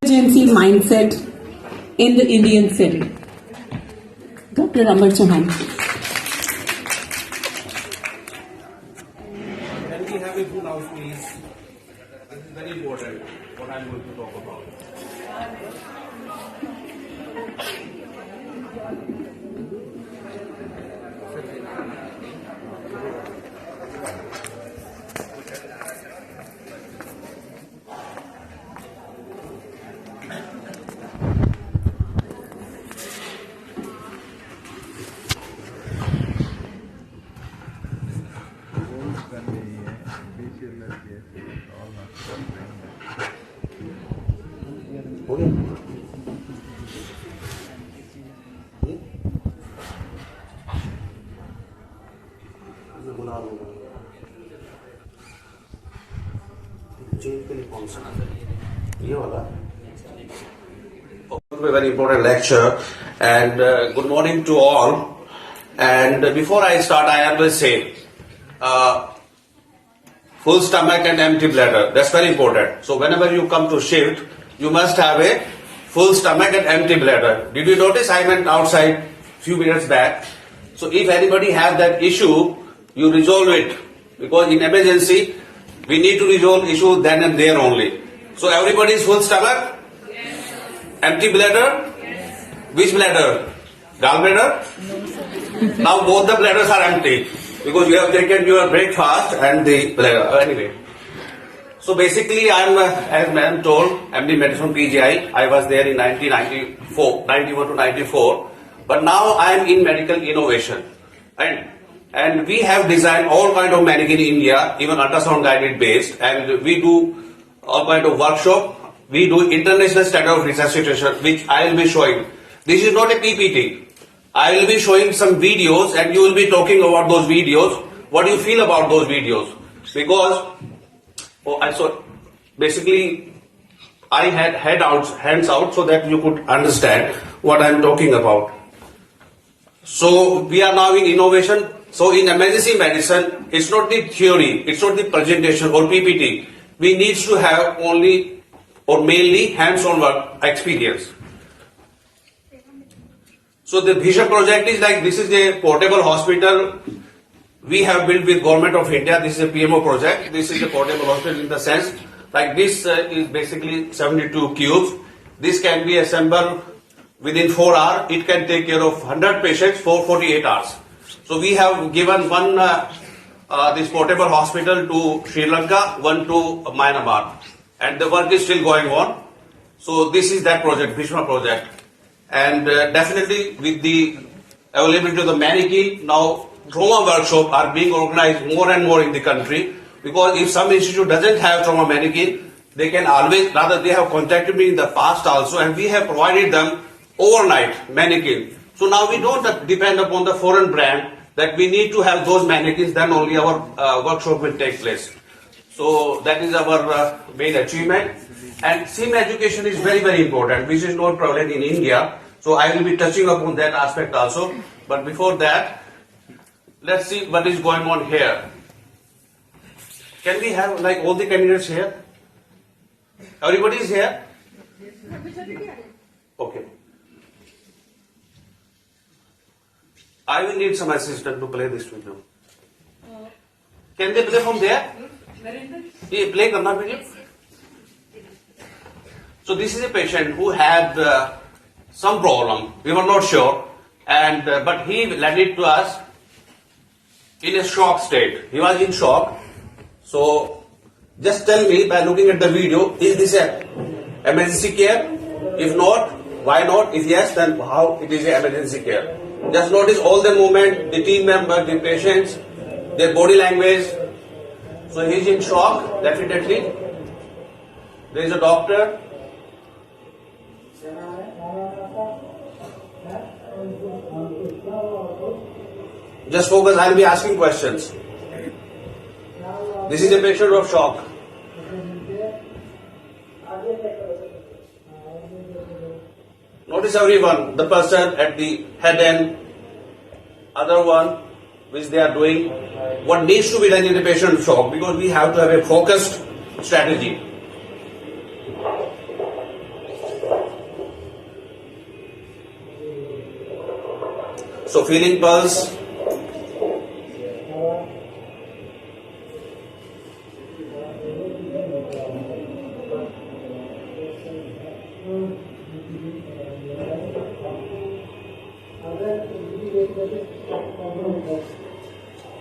emergency mindset in the Indian setting. Dr. Amar Chauhan. Can we have a full house, please? This is very important, what I'm going to talk about. A very important lecture, and good morning to all. And before I start, I always say full stomach and empty bladder. That's very important. So whenever you come to shift, you must have a full stomach and empty bladder. Did you notice I went outside few minutes back? So if anybody has that issue, you resolve it, because in emergency we need to resolve issue then and there only. So everybody is full stomach, empty bladder. Which bladder? Gallbladder? Now both the bladders are empty because you have taken your breakfast and the bladder. Anyway, so basically as I told, MD Medicine PGI. I was there in 1994, 91 to 94. But now I am in medical innovation, and we have designed all kind of mannequin in India, even ultrasound guided based, and we do all kind of workshop. We do international standard of resuscitation, which I will be showing. This is not a PPT. I will be showing some videos, and you will be talking about those videos. What do you feel about those videos? Because basically I had hands out so that you could understand what I am talking about. So we are now in innovation. So in emergency medicine, it's not the theory, it's not the presentation or PPT. We need to have only or mainly hands-on work experience. So the Vision project is like, this is a portable hospital we have built with Government of India. This is a PMO project. This is a portable hospital in the sense, like this is basically 72 cubes. This can be assembled within 4 hours. It can take care of 100 patients for 48 hours. So we have given one this portable hospital to Sri Lanka, one to Myanmar, and the work is still going on. So this is that project, Bhishma project, and definitely with the availability of the mannequin, now trauma workshops are being organized more and more in the country, because if some institute doesn't have trauma mannequin, they can always, rather they have contacted me in the past also, and we have provided them overnight mannequin. So now we don't depend upon the foreign brand, that we need to have those mannequins, then only our workshop will take place. So that is our main achievement. And SIM education is very, very important, which is not prevalent in India. So I will be touching upon that aspect also. But before that, let's see what is going on here. Can we have like all the candidates here? Everybody is here? Okay. I will need some assistant to play this video. Can they play from there? Yeah, play karna video. So this is a patient who had some problem. We were not sure, and but he led it to us in a shock state. He was in shock. So just tell me by looking at the video, is this a emergency care? If not, why not? If yes, then how it is a emergency care? Just notice all the movement, the team member, the patients, their body language. So he is in shock, definitely. There is a doctor. Just focus, I will be asking questions. This is a patient of shock. Notice everyone, the person at the head end, other one, which they are doing, what needs to be done in a patient of shock, because we have to have a focused strategy. So feeling pulse.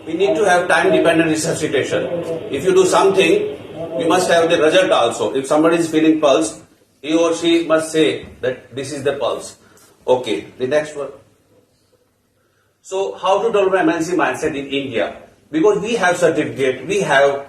We need to have time-dependent resuscitation. If you do something, you must have the result also. If somebody is feeling pulse, he or she must say that this is the pulse. Okay, the next one. So, how to develop emergency mindset in India? Because we have certificate, we have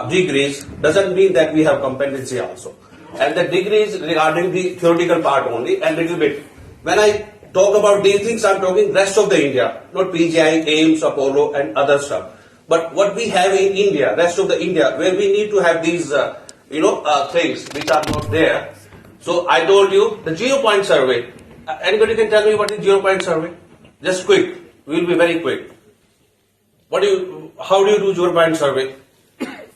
degrees, doesn't mean that we have competency also. And the degrees regarding the theoretical part only, and little bit. When I talk about these things, I'm talking rest of the India, not PGI, AIMS, Apollo, and other stuff. But what we have in India, rest of the India, where we need to have these, things which are not there. So I told you the 0 point survey. Anybody can tell me what is 0 point survey? Just quick. We will be very quick. How do you do 0 point survey?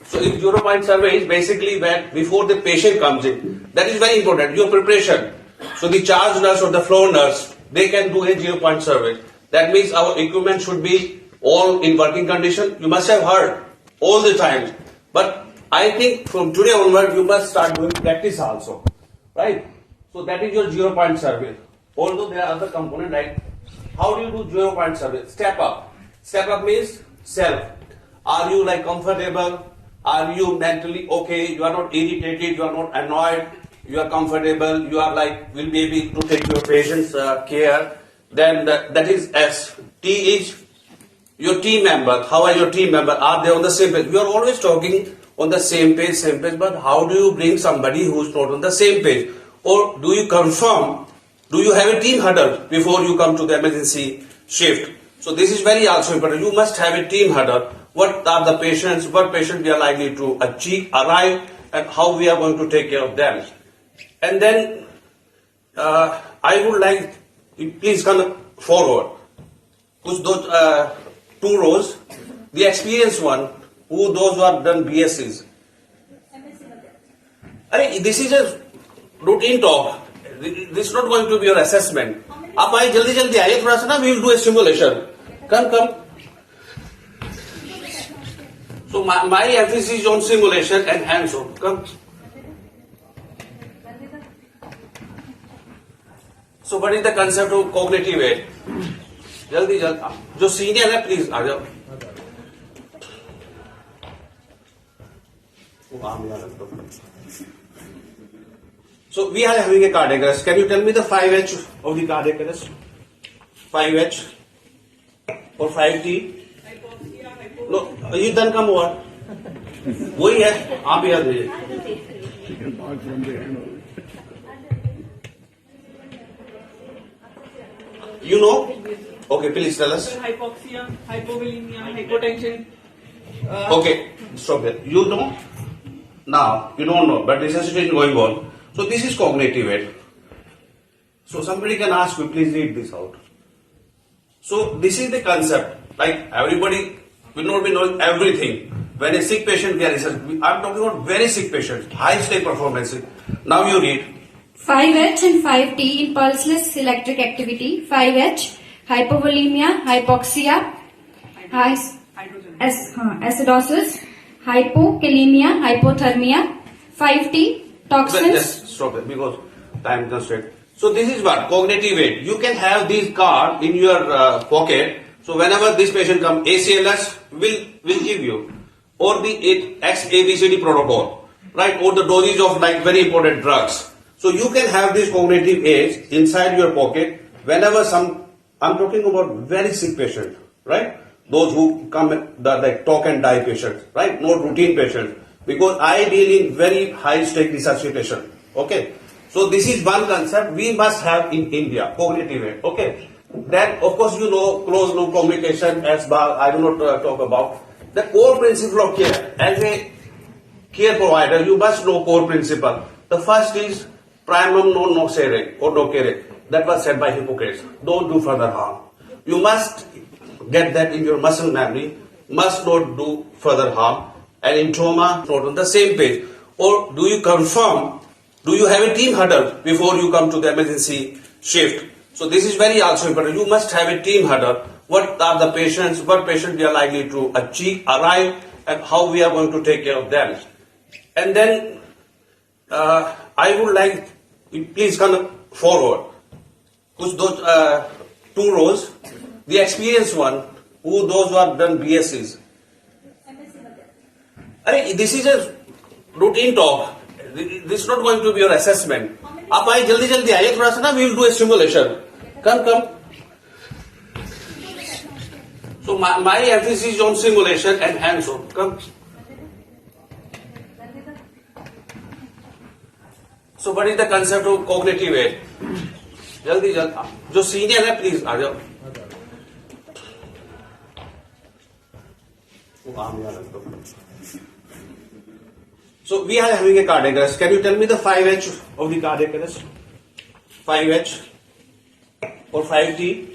So if 0 point survey is basically when before the patient comes in, that is very important. Your preparation. So the charge nurse or the floor nurse, they can do a 0 point survey. That means our equipment should be all in working condition. You must have heard all the time. But I think from today onward, you must start doing practice also. Right? So that is your 0 point survey. Although there are other components like how do you do 0 point survey? Step up. Step up means self. Are you like comfortable? Are you mentally okay? You are not irritated. You are not annoyed. You are comfortable. You are like will be able to take your patient's care. Then that is S. T is your team member. How are your team member? Are they on the same page? You are always talking on the same page. But how do you bring somebody who is not on the same page? Or do you confirm? Do you have a team huddle before you come to the emergency shift? So this is very also important. You must have a team huddle. What are the patients? What patient we are likely to arrive, and how we are going to take care of them. And then I would like please come forward. Those 2 rows, the experienced one, those who have done BScs. This is a routine talk. This is not going to be your assessment. आप आइए जल्दी आइए थोड़ा सा ना. We will do a simulation. Come. So my emphasis is on simulation and hands-on. Come. So what is the concept of cognitive aid? जल्दी जो senior है प्लीज आ जाओ. So we are having a cardiac arrest. Can you tell me the 5H of the cardiac arrest? 5H or 5T? No, you then come over. वही है, आप याद दीजिए. You know? Okay, please tell us. Hypoxia, hypovolemia, hypotension. Okay, stop there. You know? Now, you don't know, but resuscitation going on. So this is cognitive aid. So somebody can ask you, please read this out. So this is the concept. Like everybody will not be knowing everything. When a sick patient, I'm talking about very sick patients, high stake performance. Now you read. 5H and 5T in pulseless electric activity. 5H, hypovolemia, hypoxia, acidosis, hypokalemia, hypothermia. 5T, toxins. Just stop it because time constraint. So this is what cognitive aid. You can have these cards in your pocket. So whenever this patient comes, ACLS will give you, or the XABCD protocol, right? Or the dosage of like very important drugs. So you can have these cognitive aids inside your pocket whenever I'm talking about very sick patients, right? Those who come like talk and die patients, right? Not routine patients. Because I deal in very high stake resuscitation. Okay. So this is one concept we must have in India, cognitive aid. Okay. Then of course you know closed loop communication, I will not talk about. The core principle of care. As a care provider, you must know core principle. The first is primum non nocere or nocere. That was said by Hippocrates. Don't do further harm. You must get that in your muscle memory. Must not do further harm. And in trauma, not on the same page. Or do you confirm, do you have a team huddle before you come to the emergency shift? So this is very also important. You must have a team header. What are the patients, what patients we are likely to arrive, and how we are going to take care of them. And then I would like, please come forward. Those 2 rows, the experienced one, those who have done BScs. This is a routine talk. This is not going to be your assessment. आप आइए जल्दी जल्दी आइए थोड़ा सा ना, we will do a simulation. Come. So my emphasis is on simulation and hands-on. Come. So what is the concept of cognitive aid? जल्दी जो सीनियर है प्लीज आ जाओ. So we are having a cardiac arrest. Can you tell me the 5H of the cardiac arrest? 5H or 5T?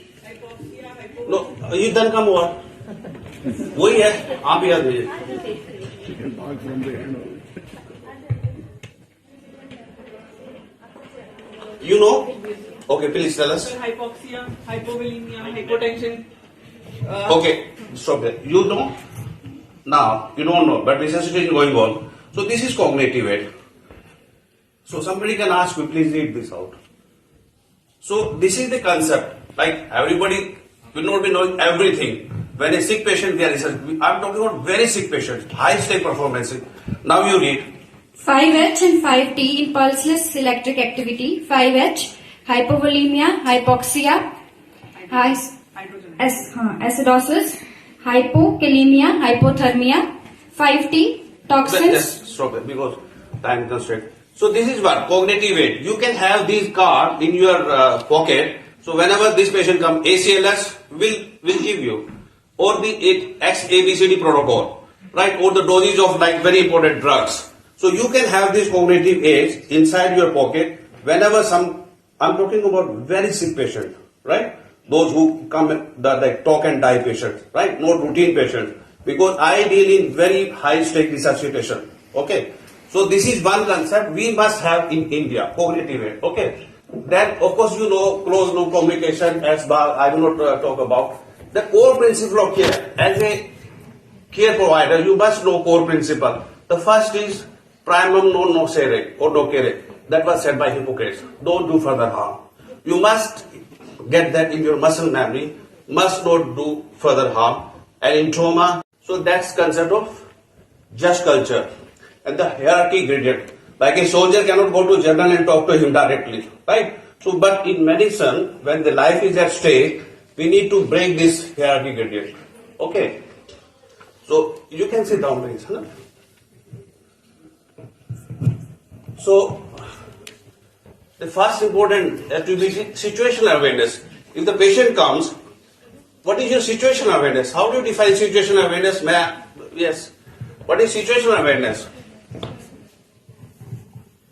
No, you then come over. वही है, आप याद दीजिए. You know? Okay, please tell us. Hypoxia, hypovolemia, hypotension. Okay, stop there. You know? Now, you don't know, but resuscitation going on. So this is cognitive aid. So somebody can ask me, please read this out. So this is the concept. Like everybody will not be knowing everything. When a sick patient, they are I'm talking about very sick patients, high stake performance. Now you read. 5H and 5T in pulseless electric activity. 5H, hypovolemia, hypoxia, acidosis, hypokalemia, hypothermia. 5T, toxins. Yes, stop it because time constraint. So this is what cognitive aid. You can have these cards in your pocket. So whenever this patient comes, ACLS will give you, or the XABCD protocol, right? Or the dosage of like very important drugs. So you can have these cognitive aids inside your pocket whenever I'm talking about very sick patient, right? Those who come, the talk and die patients, right? Not routine patients. Because I deal in very high stake resuscitation, okay? So this is one concept we must have in India, cognitive aid, okay? Then of course you know closed loop communication, SBAR, I will not talk about. The core principle of care, as a care provider, you must know core principle. The first is primum non nocere or docere. That was said by Hippocrates. Don't do further harm. You must get that in your muscle memory. Must not do further harm. And in trauma, so that's concept of just culture. And the hierarchy gradient. Like a soldier cannot go to general and talk to him directly, right? So, but in medicine, when the life is at stake, we need to break this hierarchy gradient. Okay. So you can sit down, please. Huh? So the first important to be situational awareness. If the patient comes, what is your situational awareness? How do you define situational awareness? Yes. What is situational awareness?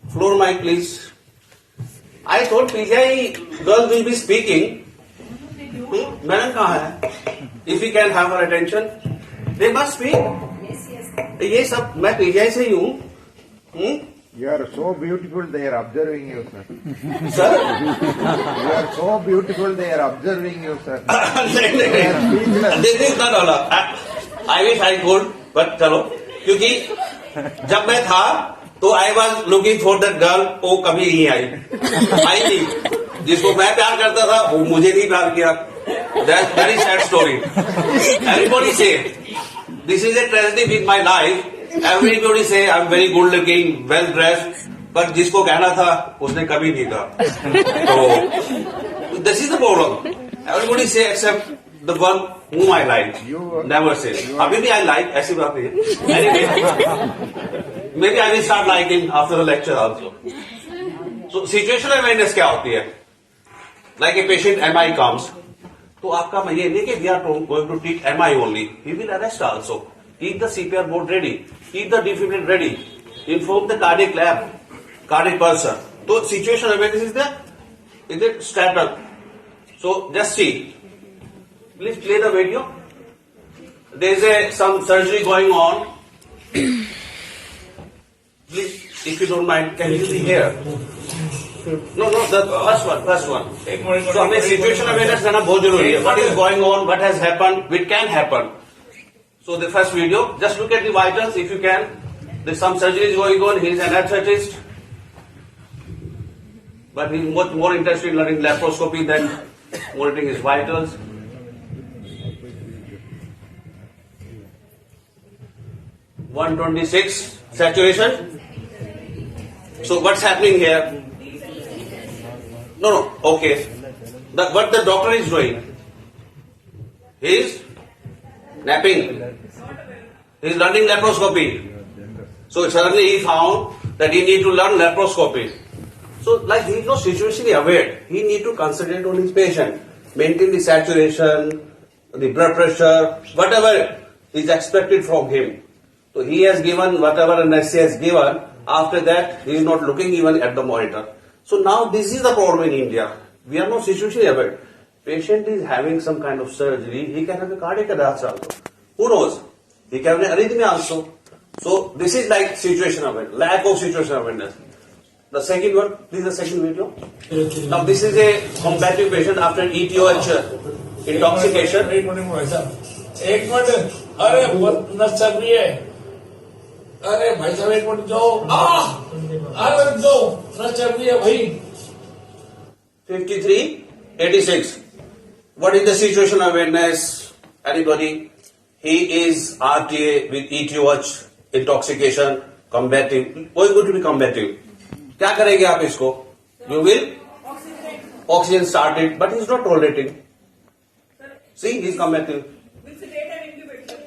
Floor mic, please. I thought PGI girls will be speaking. Madam kahan hai? If we can have her attention, they must speak. Yes. ये सब मैं PGI से ही हूँ. You are so beautiful, they are observing you, sir. Sir? You are so beautiful, they are observing you, sir. This is not all. I wish I could, but चलो, क्योंकि जब मैं था तो I was looking for that girl, वो कभी नहीं आई नहीं, जिसको मैं प्यार करता था वो मुझे नहीं प्यार किया. That's very sad story. Everybody say this is a tragedy with my life. Everybody say I'm very good looking, well dressed, but जिसको कहना था उसने कभी नहीं कहा. So this is the problem. Everybody say except the one whom I like. Never say. अभी भी I like, ऐसी बात नहीं है. Anyway, maybe I will start liking after the lecture also. So situational awareness क्या होती है? Like a patient MI comes, तो आपका ये नहीं कि we are going to treat MI only. He will arrest also. Keep the CPR board ready. Keep the defibrillator ready. Inform the cardiac lab, cardiac person. So situational awareness is there. Is it started? So just see. Please play the video. There is some surgery going on. Please, if you don't mind, can you see here? No, the first one. So हमें situation awareness करना बहुत जरूरी है. What is going on? What has happened? What can happen? So the first video, just look at the vitals if you can. There's some surgery is going on. He is an anesthetist, but he's much more interested in learning laparoscopy than monitoring his vitals. (126) saturation. So what's happening here? No. Okay. What the doctor is doing? He is napping. He is learning laparoscopy. So suddenly he found that he need to learn laparoscopy. So like he is not situationally aware. He need to concentrate on his patient, maintain the saturation, the blood pressure, whatever is expected from him. So he has given whatever anesthesia has given. After that, he is not looking even at the monitor. So now this is the problem in India. We are not situationally aware. Patient is having some kind of surgery. He can have a cardiac arrest also. Who knows? He can have an arrhythmia also. So this is like situation awareness, lack of situation awareness. The second one, this is the second video. Now this is a combative patient after ETOH intoxication. एक minute अरे बहुत नस चल रही है अरे भाई साहब एक मिनट जाओ अरे जाओ नस चल रही है भाई 5386. What is the situation awareness? Anybody? He is RTA with ETOH intoxication, combative. Going to be combative. क्या करेंगे आप इसको? You will oxygen started, but he's not tolerating. See, he's combative.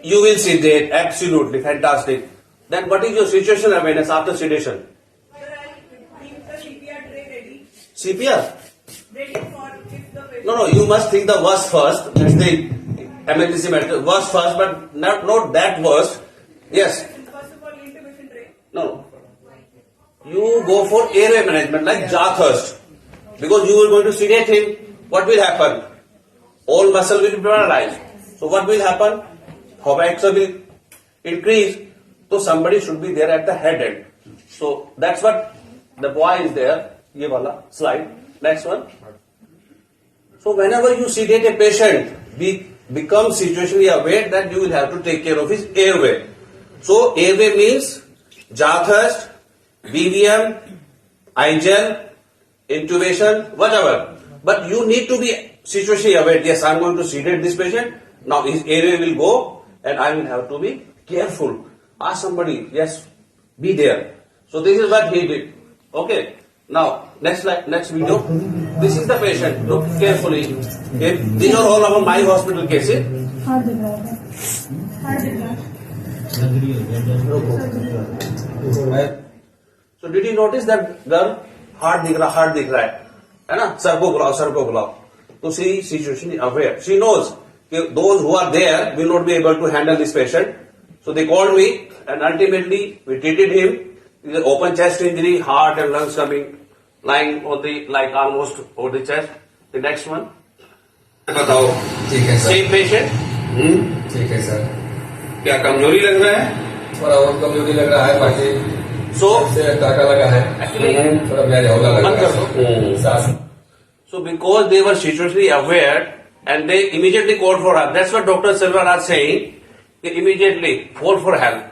You will sedate, absolutely fantastic. Then what is your situation awareness after sedation? CPR? No, you must think the worst first. That's the emergency medical. Worst first, but not that worst. Yes. No. You go for airway management like jaw thrust. Because you are going to sedate him, what will happen? All muscle will be paralyzed. So what will happen? How pressure will increase. So somebody should be there at the head end. So that's what the boy is there. Ye wala slide. Next one. So whenever you sedate a patient, become situationally aware that you will have to take care of his airway. So airway means jaw thrust, BVM, iGel, intubation, whatever. But you need to be situationally aware. Yes, I'm going to sedate this patient. Now his airway will go and I will have to be careful. Ask somebody, yes, be there. So this is what he did. Okay. Now, next slide, next video. This is the patient. Look carefully. Okay. These are all our my hospital cases. So did you notice that girl heart दिख रहा है ना sir को बुलाओ तो she situationally aware. She knows that those who are there will not be able to handle this patient. So they called me and ultimately we treated him. It is an open chest injury, heart and lungs coming, lying on the like almost over the chest. The next one. बताओ. ठीक है sir. Same patient. ठीक है sir. क्या कमजोरी लग रहा है? थोड़ा बहुत कमजोरी लग रहा है बाकी So से टाका लगा है. थोड़ा ब्याज होगा लग बंद कर रहा है. दो. सांस. So because they were situationally aware and they immediately called for help. That's what Dr. Silva are saying. They immediately call for help.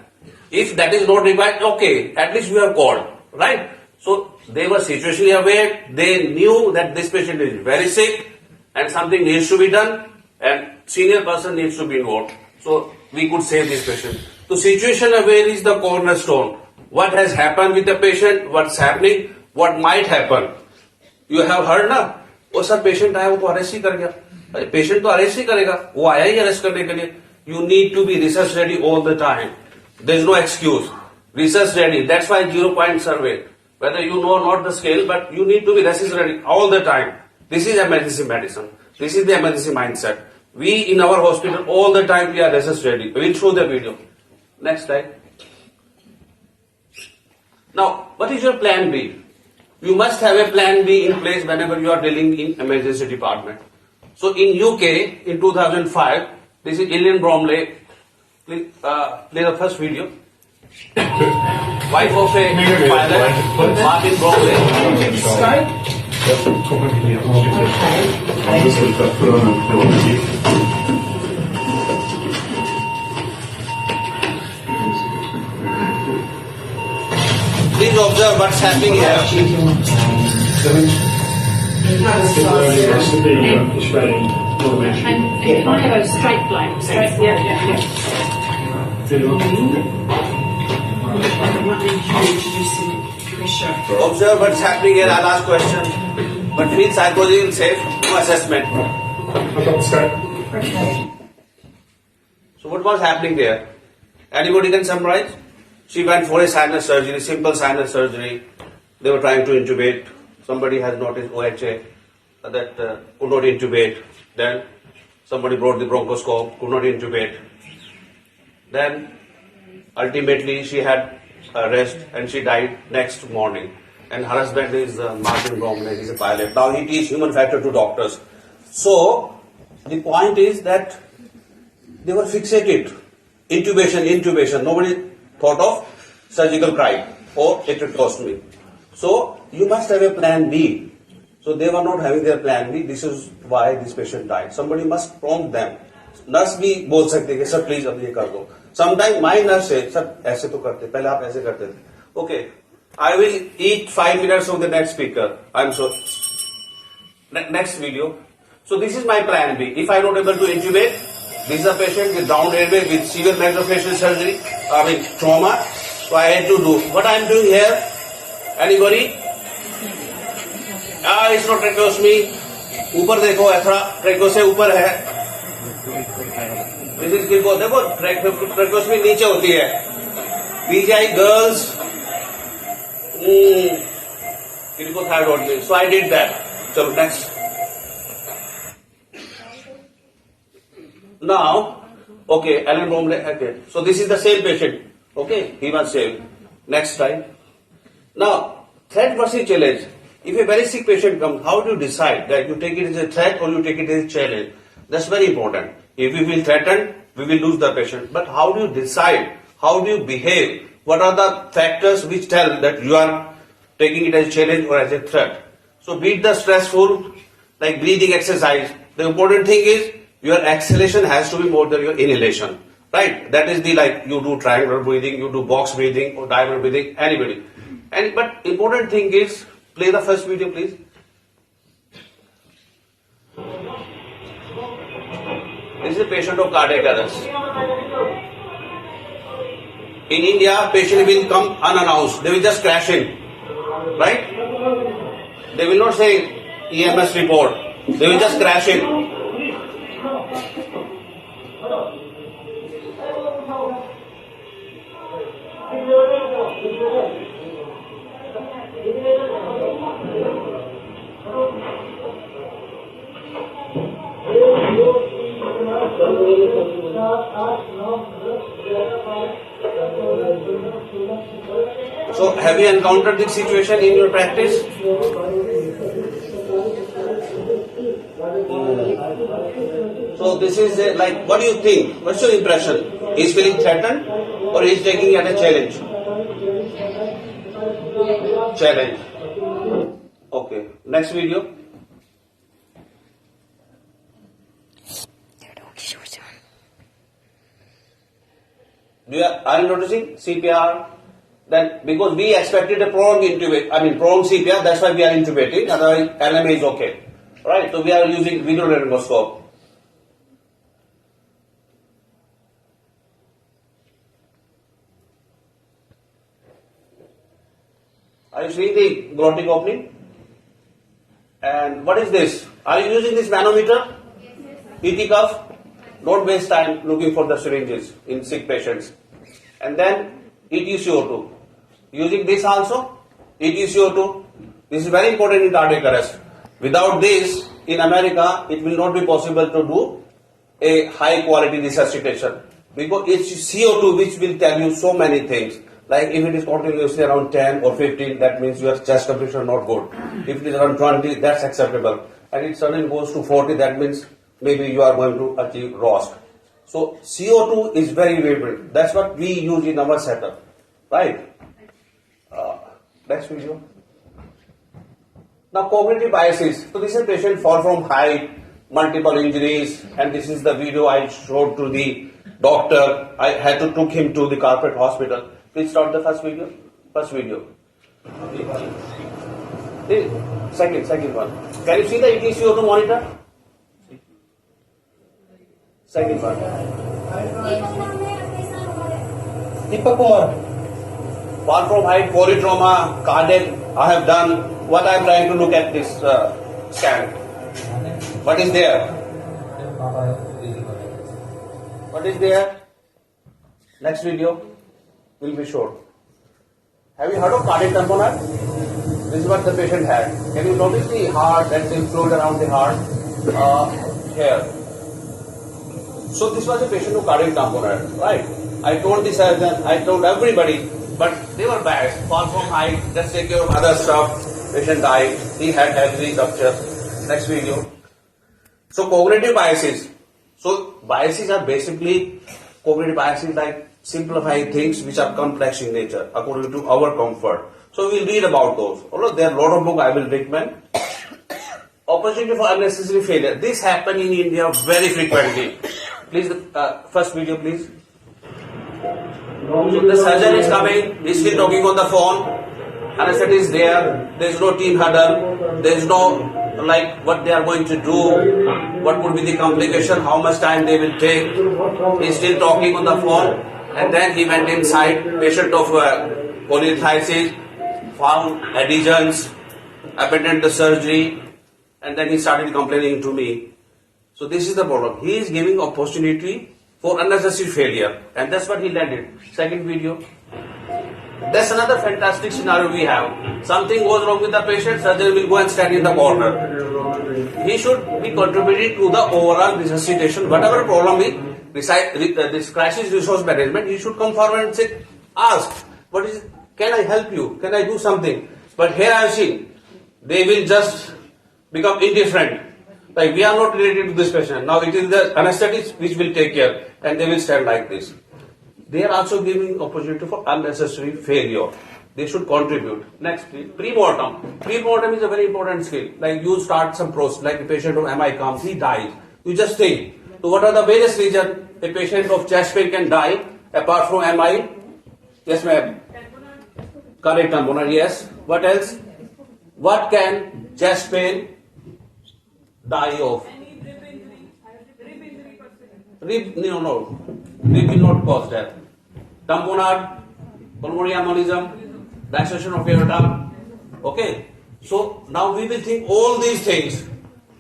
If that is not required, okay, at least we have called, right? So they were situationally aware. They knew that this patient is very sick and something needs to be done and senior person needs to be involved. So we could save this patient. So situation aware is the cornerstone. What has happened with the patient, what's happening, what might happen. You have heard ना वो sir patient आया वो तो arrest ही कर गया. अरे patient तो arrest ही करेगा, वो आया ही अरेस्ट करने के लिए. You need to be research ready all the time. There is no excuse. Research ready. That's why 0-point survey. Whether you know not the scale, but you need to be research ready all the time. This is emergency medicine. This is the emergency mindset. We in our hospital all the time we are research ready. We'll show the video. Next slide. Now, what is your plan B? You must have a plan B in place whenever you are dealing in emergency department. So in UK in 2005, this is Ilian Bromley. Please play the first video. Wife of a pilot, Martin Bromley. Please observe what's happening here. And only have a straight line. Straight, yeah. Pressure. Observe what's happening here. I'll ask question. But feel psychological safe. No assessment. So what was happening there? Anybody can summarize? She went for a sinus surgery, simple sinus surgery. They were trying to intubate. Somebody has noticed OHA that could not intubate. Then somebody brought the bronchoscope, could not intubate. Then ultimately she had a rest and she died next morning. And her husband is Martin Bromley, he's a pilot. Now he teaches human factor to doctors. So the point is that they were fixated. Intubation. Nobody thought of surgical crime or a tracheostomy. So you must have a plan B. So they were not having their plan B. This is why this patient died. Somebody must prompt them. Nurse भी बोल सकते कि sir please अब ये कर दो. Sometimes my nurse say, sir ऐसे तो करते, पहले आप ऐसे करते थे. Okay, I will eat 5 minutes of the next speaker. I'm so next video. So this is my plan B. If I'm not able to intubate, this is a patient with down airway with severe maxillofacial surgery, trauma. So I had to do what I'm doing here. Anybody? It's not tracheostomy. ऊपर देखो ऐसा ट्रेको से ऊपर है. देखो tracheostomy नीचे होती है. PGI girls. इनको थायराइड में. So I did that. चलो next. Now, okay, Alan Bromley. Okay, so this is the same patient. Okay, he was saved. Next time. Now, threat versus challenge. If a very sick patient comes, how do you decide that you take it as a threat or you take it as a challenge? That's very important. If we feel threatened, we will lose the patient. But how do you decide? How do you behave? What are the factors which tell that you are taking it as a challenge or as a threat? So beat the stressful, like breathing exercise. The important thing is your exhalation has to be more than your inhalation. Right? That is the like you do triangular breathing, you do box breathing or diagonal breathing, anybody. But important thing is, play the first video please. This is a patient of cardiac arrest. In India, patient will come unannounced. They will just crash in. Right? They will not say EMS report. They will just crash in. So, have you encountered this situation in your practice? So, this is like, what do you think? What's your impression? He's feeling threatened or he's taking it as a challenge? Challenge. Okay. Next video. Are you noticing CPR? Then because we expected a prolonged CPR, that's why we are intubating. Otherwise, LMA is okay, right? So we are using video laryngoscope. Are you seeing the glottic opening? And what is this? Are you using this manometer? ET cuff? Don't waste time looking for the syringes in sick patients. And then EtCO2. Using this also, EtCO2. This is very important in cardiac arrest. Without this, in America, it will not be possible to do a high quality resuscitation. Because it's CO2 which will tell you so many things. Like if it is continuously around 10 or 15, that means your chest compression not good. If it is around 20, that's acceptable. And it suddenly goes to 40, that means maybe you are going to achieve ROSC. So CO2 is very important. That's what we use in our setup. right? Next video. Now cognitive biases. So this is a patient fall from height, multiple injuries, and this is the video I showed to the doctor. I had to took him to the corporate hospital. Please start the first video. First video. Second one. Can you see the ETC on the monitor? Second one. Deepak Kumar Fall from height, polytrauma, cardiac. I have done what I am trying to look at this scan. What is there? What is there? Next video will be shown. Have you heard of cardiac tamponade? This is what the patient had. Can you notice the heart and the fluid around the heart here? So this was a patient who cardiac tamponade, right? I told the surgeon, I told everybody, but they were bad. Fall from height, just take care of other stuff. Patient died. He had heavy rupture. Next video. So cognitive biases. So biases are basically cognitive biases like simplifying things which are complex in nature according to our comfort. So we'll read about those. Although there are a lot of books I will recommend. Opportunity for unnecessary failure. This happens in India very frequently. Please, first video please. So the surgeon is coming, he's still talking on the phone, anesthetic is there is no team huddle, there is no like what they are going to do, what would be the complication, how much time they will take. He's still talking on the phone, and then he went inside, patient of polyarthritis, found adhesions, abandoned the surgery, and then he started complaining to me. So this is the problem. He is giving opportunity for unnecessary failure, and that's what he landed. Second video. That's another fantastic scenario we have. Something goes wrong with the patient, surgeon will go and stand in the corner. He should be contributing to the overall resuscitation. Whatever problem is, this crisis resource management, he should come forward and say, ask, what is, can I help you? Can I do something? But here I have seen, they will just become indifferent. Like we are not related to this patient. Now it is the anesthetics which will take care, and they will stand like this. They are also giving opportunity for unnecessary failure. They should contribute. Next, please. Pre-mortem. Pre-mortem is a very important skill. Like you start some process, like a patient of MI comes, he dies. You just think, so what are the various reasons a patient of chest pain can die apart from MI? Yes, ma'am. Correct, tamponade. Yes. What else? What can chest pain die of? Rib, no. Rib will not cause death. Tamponade, pulmonary embolism, dissection of aorta. Okay. So now we will think all these things.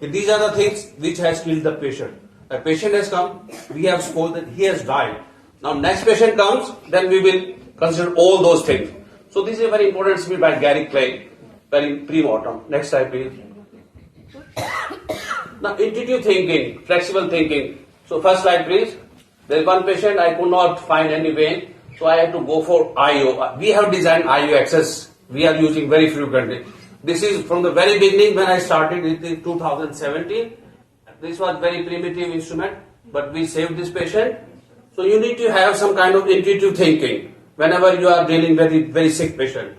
These are the things which has killed the patient. A patient has come, we have scored that he has died. Now next patient comes, then we will consider all those things. So this is a very important skill by Gary Clay, very pre-mortem. Next slide please. Now intuitive thinking, flexible thinking. So first slide please. There is one patient, I could not find any vein, so I had to go for IO. We have designed IO access. We are using very frequently. This is from the very beginning when I started in 2017. This was very primitive instrument, but we saved this patient. So you need to have some kind of intuitive thinking whenever you are dealing with a very sick patient.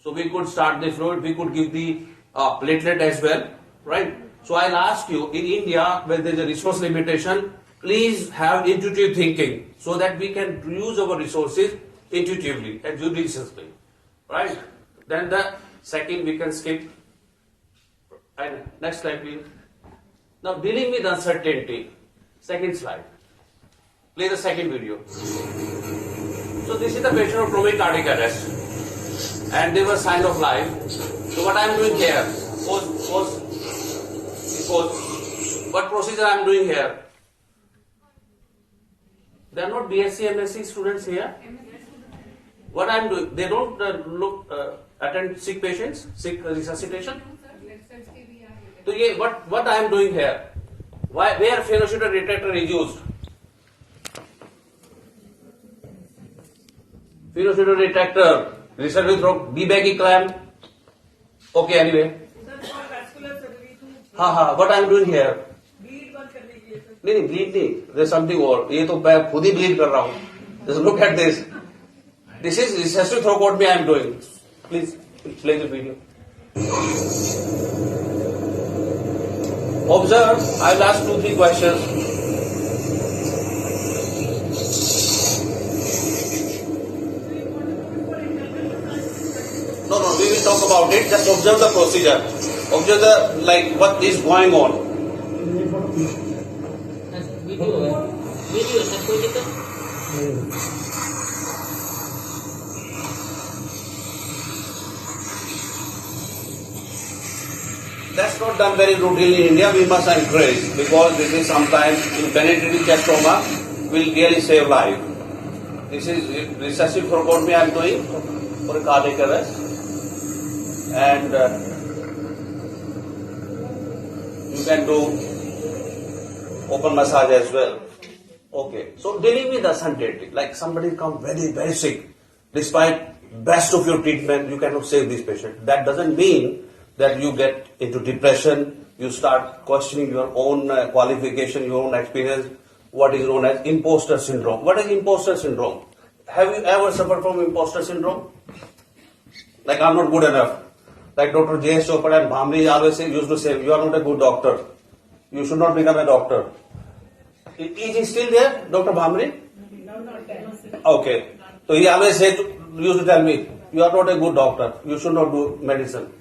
So we could start the fluid, we could give the platelet as well, right? So I'll ask you, in India, where there is a resource limitation, please have intuitive thinking so that we can use our resources intuitively and judiciously, right? Then the second we can skip. And next slide, please. Now dealing with uncertainty. Second slide. Play the second video. So this is the patient of pulmonary cardiac arrest, and they were sign of life. So what I am doing here? What procedure I am doing here? They are not BSc, MSc students here. What I am doing? They don't attend sick patients, sick resuscitation. So what I am doing here? Where phenoceutic retractor is used? Phenoceutic retractor, research with B-baggy clamp. Okay, anyway. What I am doing here? नहीं bleed नहीं. There's something more. ये तो मैं खुद ही bleed कर रहा हूँ. Just look at this. This is recessive thoracotomy I am doing. Please play the video. Observe, I will ask 2-3 questions. No, we will talk about it. Just observe the procedure. Observe the, like, what is going on. Video satu kita. That's not done very routinely in India. We must encourage, because this is sometimes in penetrating chest trauma will really save life. This is recessive thoracotomy I am doing for a cardiac arrest, and you can do open massage as well. Okay, so dealing with uncertainty, like somebody come very sick, despite best of your treatment, you cannot save this patient. That doesn't mean that you get into depression, you start questioning your own qualification, your own experience, what is known as imposter syndrome. What is imposter syndrome? Have you ever suffered from imposter syndrome? Like, I'm not good enough. Like Dr. J.S. Chopra and Bhamri always used to say, you are not a good doctor. You should not become a doctor. Is he still there, Dr. Bhamri? Okay. So he always used to tell me, you are not a good doctor. You should not do medicine.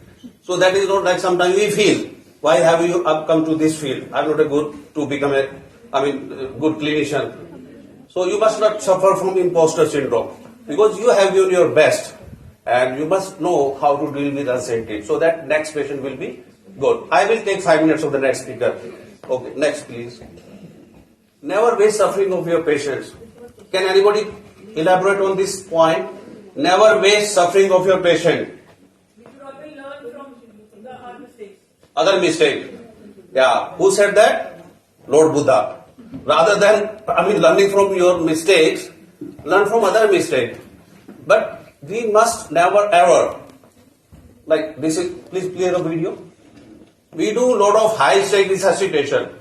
So that is not like sometimes we feel, why have you come to this field? I'm not a good to become a good clinician. So you must not suffer from imposter syndrome, because you have given your best and you must know how to deal with uncertainty. So that next patient will be good. I will take 5 minutes of the next speaker. Okay, next please. Never waste suffering of your patients. Can anybody elaborate on this point? Never waste suffering of your patient. Other mistake. Yeah. Who said that? Lord Buddha. Rather than, learning from your mistakes, learn from other mistakes. But we must never ever, like this is, please play the video. We do a lot of high stake resuscitation.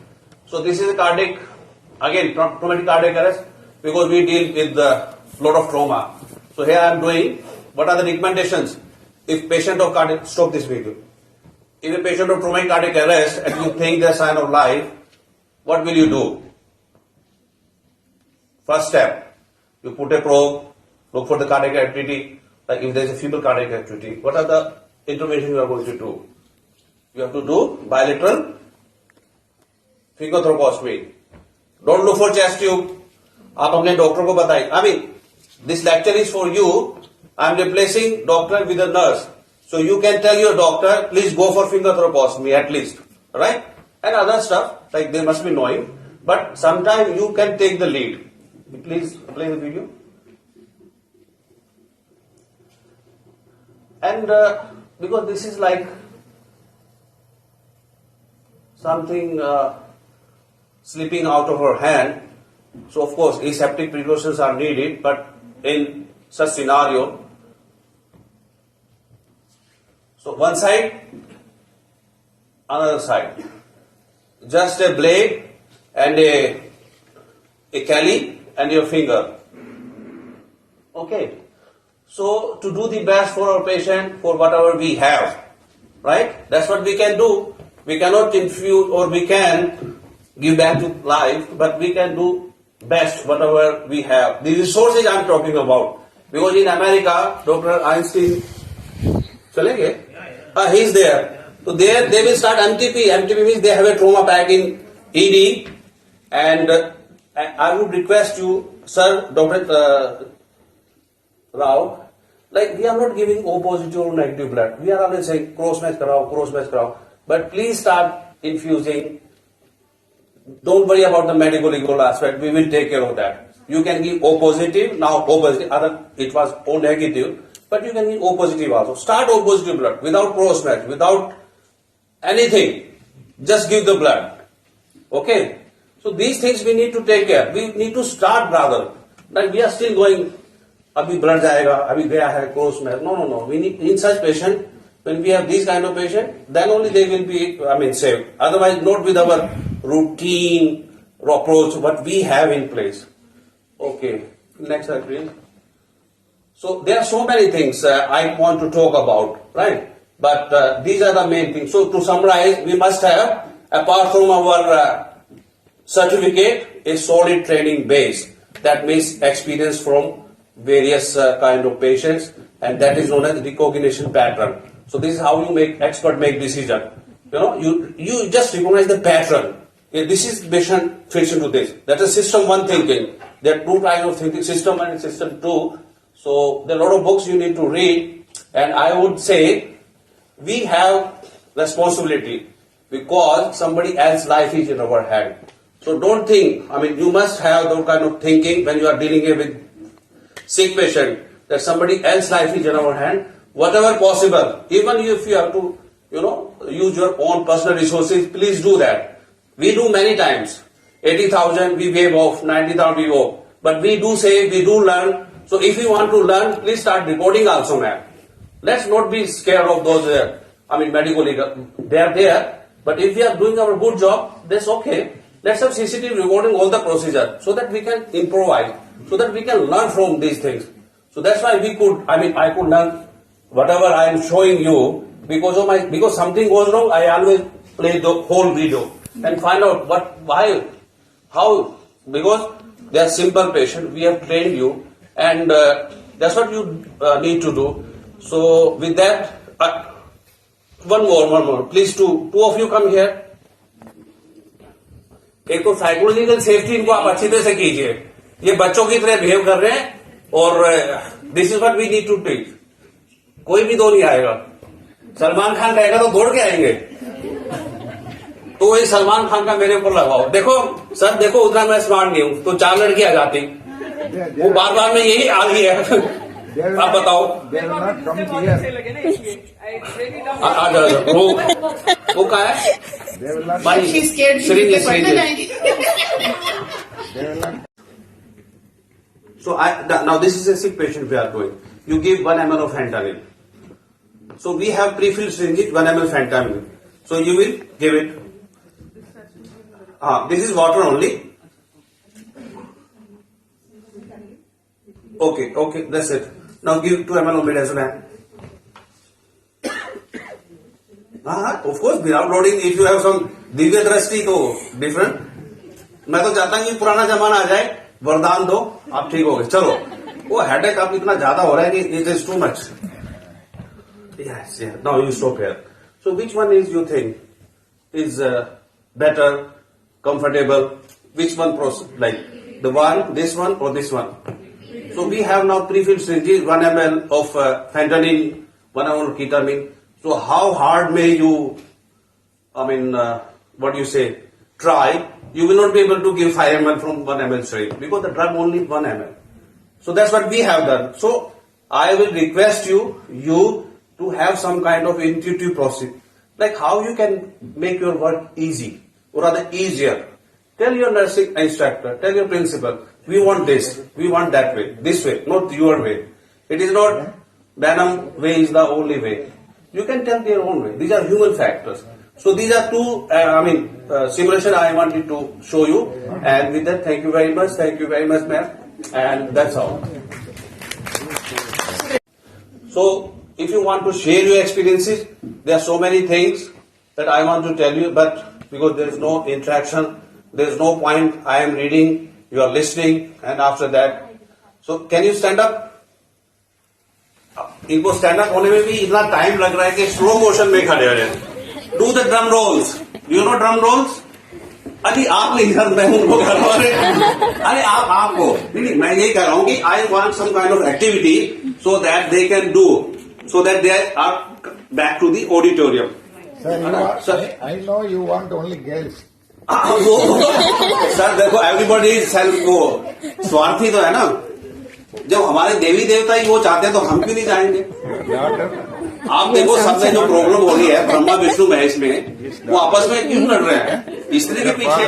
So this is a cardiac, again, traumatic cardiac arrest, because we deal with a lot of trauma. So here I am doing, what are the recommendations? If patient of cardiac, stop this video. If a patient of traumatic cardiac arrest and you think there's sign of life, what will you do? First step, you put a probe, look for the cardiac activity, like if there's a feeble cardiac activity. What are the interventions you are going to do? You have to do bilateral finger thoracostomy. Don't look for chest tube. आप अपने doctor को बताइए. This lecture is for you. I am replacing doctor with a nurse. So you can tell your doctor, please go for finger thoracostomy at least, right? And other stuff, like they must be knowing. But sometimes you can take the lead. Please play the video. And because this is like something slipping out of her hand, so of course aseptic precautions are needed, but in such scenario, so one side, another side, just a blade and a cali and your finger. Okay. So to do the best for our patient, for whatever we have, right? That's what we can do. We cannot infuse or we can give back to life, but we can do best whatever we have. The resources I'm talking about, because in America, Dr. Einstein, he's there. So there they will start MTP. MTP means they have a trauma pack in ED, and I would request you, sir, Dr. Rao, like we are not giving O positive or negative blood. We are always saying cross match karao. But please start infusing. Don't worry about the medical legal aspect. We will take care of that. You can give O positive, now O positive. Other it was O negative, but you can give O positive also. Start O positive blood without cross match, without anything. Just give the blood. Okay. So these things we need to take care. We need to start rather. Like we are still going. Abhi blood jayega, abhi gaya hai, cross match. No. We need in such patient. When we have these kind of patient, then only they will be, saved. Otherwise, not with our routine approach, what we have in place. Okay, next slide please. So there are so many things I want to talk about, right? But these are the main things. So to summarize, we must have, apart from our certificate, a solid training base. That means experience from various kind of patients, and that is known as recognition pattern. So this is how you make expert make decision. You know, you just recognize the pattern. Okay, this is patient fits into this. That is system one thinking. There are two types of thinking, system one and system two. So there are a lot of books you need to read, and I would say we have responsibility because somebody else's life is in our hand. So don't think, I mean, you must have that kind of thinking when you are dealing with sick patient, that somebody else's life is in our hand. Whatever possible, even if you have to, you know, use your own personal resources, please do that. We do many times. 80,000 we waive off, 90,000 we owe. But we do say, we do learn. So if you want to learn, please start recording also, ma'am. Let's not be scared of those, medical legal. They are there. But if we are doing our good job, that's okay. Let's have CCTV recording all the procedure so that we can improvise, so that we can learn from these things. So that's why I could learn whatever I am showing you because something goes wrong, I always play the whole video and find out why, how, because they are simple patient, we have trained you, and that's what you need to do. So with that, one more, please two of you come here. एक तो psychological safety इनको आप अच्छी तरह से कीजिए. ये बच्चों की तरह बिहेव कर रहे हैं और this is what we need to teach. कोई भी दो नहीं आएगा. सलमान खान रहेगा तो दौड़ के आएंगे. तो ये सलमान खान का मेरे ऊपर लगाओ. देखो सर, देखो उतना मैं स्मार्ट नहीं हूं तो 4 लड़की आ जाती. वो बार में यही आ गई है. आप बताओ. आ जाओ. वो क्या है भाई? So now this is a sick patient we are doing. You give 1 ml of fentanyl. So we have pre-filled syringes 1 ml fentanyl. So you will give it. This is water only. Okay, that's it. Now give 2 ml of midazolam. Of course, without loading, if you have some Divya दृष्टि तो different. मैं तो चाहता हूँ कि पुराना जमाना आ जाए, वरदान दो, आप ठीक हो गए. चलो, वो हेडेक आप इतना ज्यादा हो रहा है कि it is too much. Yes. Now you stop here. So which one is you think is better, comfortable? Which one like the one, this one, or this one? So we have now pre-filled syringes, 1 ml of fentanyl, 1 ml of ketamine. So how hard may you, try, you will not be able to give 5 ml from 1 ml syringe because the drug only 1 ml. So that's what we have done. So I will request you to have some kind of intuitive process, like how you can make your work easy or rather easier. Tell your nursing instructor, tell your principal, we want this, we want that way, this way, not your way. It is not Benham way is the only way. You can tell their own way. These are human factors. So these are two, simulation I wanted to show you. And with that, thank you very much. Thank you very much, ma'am. And that's all. So if you want to share your experiences, there are so many things that I want to tell you, but because there is no interaction, there is no point. I am reading, you are listening, and after that. So can you stand up? इनको stand up होने में भी इतना time लग रहा है कि slow motion में खड़े हैं. Do the drum roles. You know drum roles? अरे आप नहीं कर रहे उनको घर वाले. अरे आपको नहीं, मैं ये कह रहा हूँ कि I want some kind of activity so that they can do, so that they are back to the auditorium. Sir, I know you want only girls. Sir देखो, एवरीबॉडी सेल्फ को स्वार्थी तो है ना. जब हमारे देवी देवता ही वो चाहते हैं तो हम क्यों नहीं जाएंगे? आप देखो, सबसे जो प्रॉब्लम हो रही है ब्रह्मा विष्णु महेश में, वो आपस में क्यों लड़ रहे हैं? स्त्री के पीछे.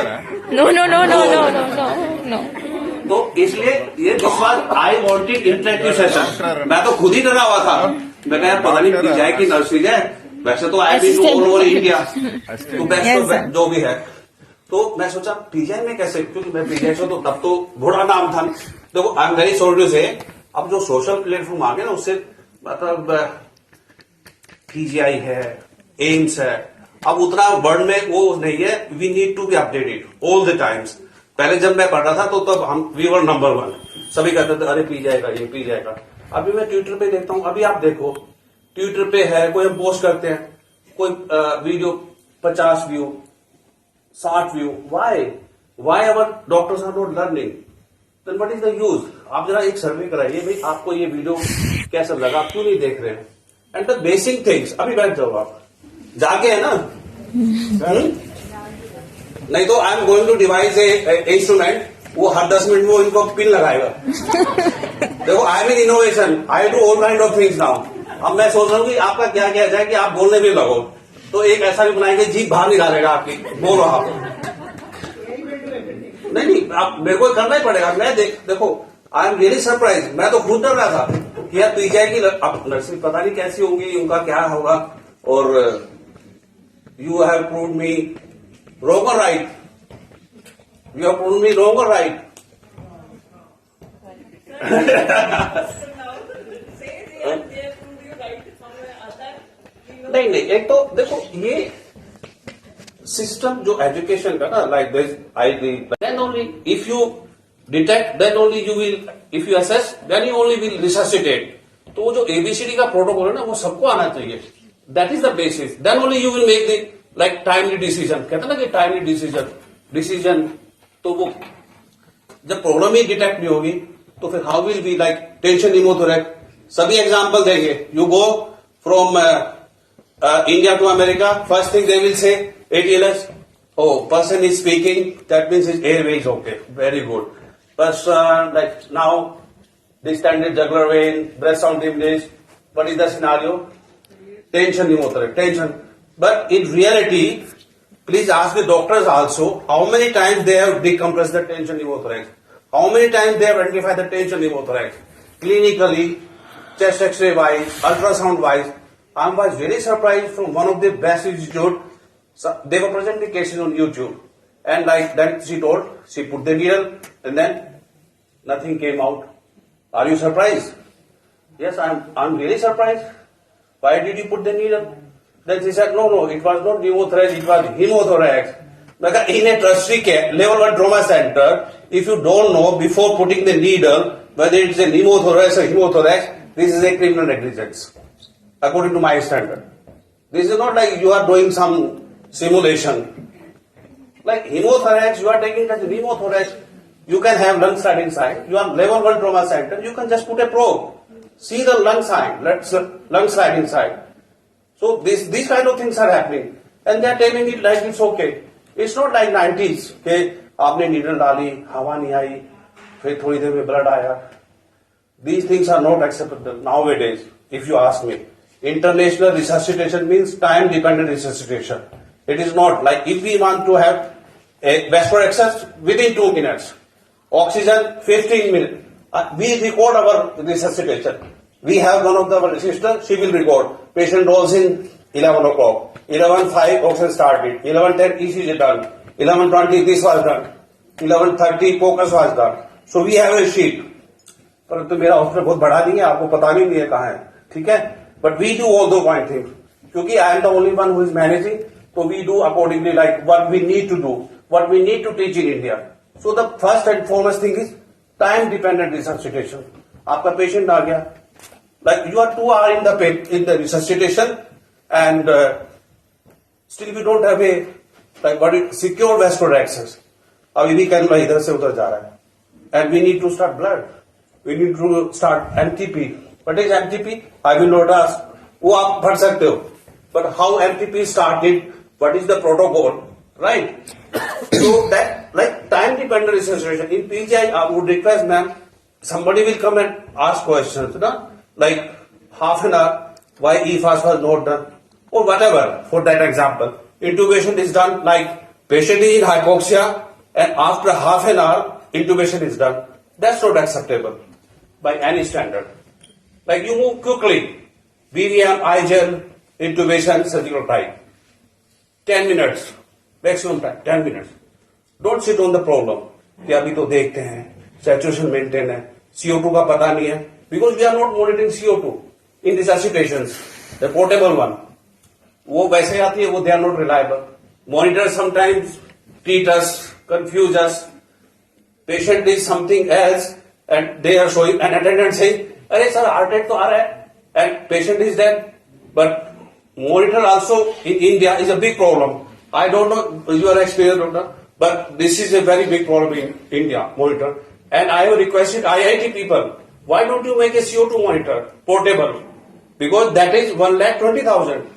No. तो इसलिए ये this was I wanted interactive session. मैं तो खुद ही डरा हुआ था. मैं कहा पता नहीं पी जाए कि नर्सरी जाए. वैसे तो I B to all over India, तो बेस्ट जो भी है. तो मैं सोचा पीजीआई में कैसे, क्योंकि मैं पीजीआई से तो तब तो घोड़ा नाम था. देखो, I am very sorry to say, अब जो सोशल प्लेटफॉर्म आ गए ना, उससे मतलब पीजीआई है, एम्स है, अब उतना वर्ल्ड में वो नहीं है. We need to be updated all the times. पहले जब मैं पढ़ रहा था तो तब हम वी वर नंबर 1. सभी कहते थे अरे पीजीआई का ये, पीजीआई का. अभी मैं ट्विटर पे देखता हूँ, अभी आप देखो ट्विटर पे है, कोई हम पोस्ट करते हैं, कोई video 50 view, 60 view. Why our doctors are not learning? Then what is the use? आप जरा एक सर्वे कराइए भाई, आपको ये वीडियो कैसा लगा, आप क्यों नहीं देख रहे हैं? And the basic things. अभी बैठ जाओ, आप जाके है ना. नहीं तो I am going to devise a instrument, वो हर 10 मिनट में वो इनको पिन लगाएगा. देखो, I M in innovation, I do all kind of things now. अब मैं सोच रहा हूँ कि आपका क्या किया जाए कि आप बोलने भी लगो, तो एक ऐसा भी बनाएंगे जीभ बाहर निकालेगा आपकी, बोलो आप. नहीं, आप मेरे को करना ही पड़ेगा. मैं देखो, आई एम रियली सरप्राइज. मैं तो खुद डर रहा था कि यार पीजीआई की अब नर्सिंग पता नहीं कैसी होंगी, उनका क्या होगा. और you have proved me wrong or right? You have proved me wrong or right? नहीं, एक तो देखो ये सिस्टम जो एजुकेशन का ना, like this I then only if you detect, then only you will, if you assess, then you only will resuscitate. तो वो जो एबीसीडी का प्रोटोकॉल है ना, वो सबको आना चाहिए. That is the basis. Then only you will make the like timely decision. कहते ना कि टाइमली डिसीजन. तो वो जब प्रॉब्लम ही डिटेक्ट नहीं होगी तो फिर how will be like tension pneumothorax. सभी एग्जांपल देंगे. You go from India to America, first thing they will say ATLS. Oh, person is speaking, that means his airway is okay. Very good. Person like now distended jugular vein, breast sound diminished. What is the scenario? Tension pneumothorax, tension. But in reality, please ask the doctors also how many times they have decompressed the tension pneumothorax. How many times they have identified the tension pneumothorax. Clinically, chest X-ray wise, ultrasound wise. I was very surprised from one of the best institute. So they were presenting cases on YouTube, and like then she told, she put the needle and then nothing came out. Are you surprised? Yes, I'm really surprised. Why did you put the needle? Then she said, no, it was not pneumothorax, it was hemothorax. Because in a tertiary care, level 1 trauma center, if you don't know before putting the needle whether it's a pneumothorax or hemothorax, this is a criminal negligence, according to my standard. This is not like you are doing some simulation. Like hemothorax, you are taking as pneumothorax. You can have lung side inside. You are level 1 trauma center. You can just put a probe. See the lung side. Let's lung side inside. So these kind of things are happening, and they are telling it like it's okay. It's not like 90s कि आपने needle डाली, हवा नहीं आई, फिर थोड़ी देर में blood आया. These things are not acceptable nowadays. If you ask me, international resuscitation means time-dependent resuscitation. It is not like if we want to have a vascular access within 2 minutes, oxygen 15 minutes. We record our resuscitation. We have one of the assistants, she will record. Patient rolls in 11 o'clock. 11:05 oxygen started. 11:10 ECG done. 11:20 this was done. 11:30 focus was done. So we have a sheet. परंतु मेरा hospital बहुत बड़ा नहीं है, आपको पता नहीं है कहाँ है, ठीक है. But we do all those kind things. क्योंकि I am the only one who is managing, so we do accordingly like what we need to do, what we need to teach in India. So the first and foremost thing is time dependent resuscitation. आपका patient आ गया, like you are 2 hours in the resuscitation, and still we don't have a like what is secure vascular access. अभी भी camera इधर से उधर जा रहा है, and we need to start blood. We need to start MTP. What is MTP? I will not ask. वो आप पढ़ सकते हो. But how MTP started? What is the protocol? Right? So that like time dependent resuscitation. In PGI, I would request, ma'am, somebody will come and ask questions, no? Like half an hour, why EFAS was not done, or whatever. For that example, intubation is done like patient is in hypoxia, and after half an hour, intubation is done. That's not acceptable by any standard. Like you move quickly, BVM, IGEL, intubation, surgical time. 10 minutes, maximum time, 10 minutes. Don't sit on the problem. कि अभी तो देखते हैं, saturation maintain है, CO2 का पता नहीं है, because we are not monitoring CO2 in resuscitation patients, the portable one. वो वैसे आती है, वो they are not reliable. Monitors sometimes treat us, confuse us. Patient is something else, and they are showing an attendant saying, "अरे sir, heart rate तो आ रहा है," and patient is there. But monitor also in India is a big problem. I don't know you are experienced doctor, but this is a very big problem in India, monitor. And I have requested IIT people, why don't you make a CO2 monitor portable? Because that is 1,20,000.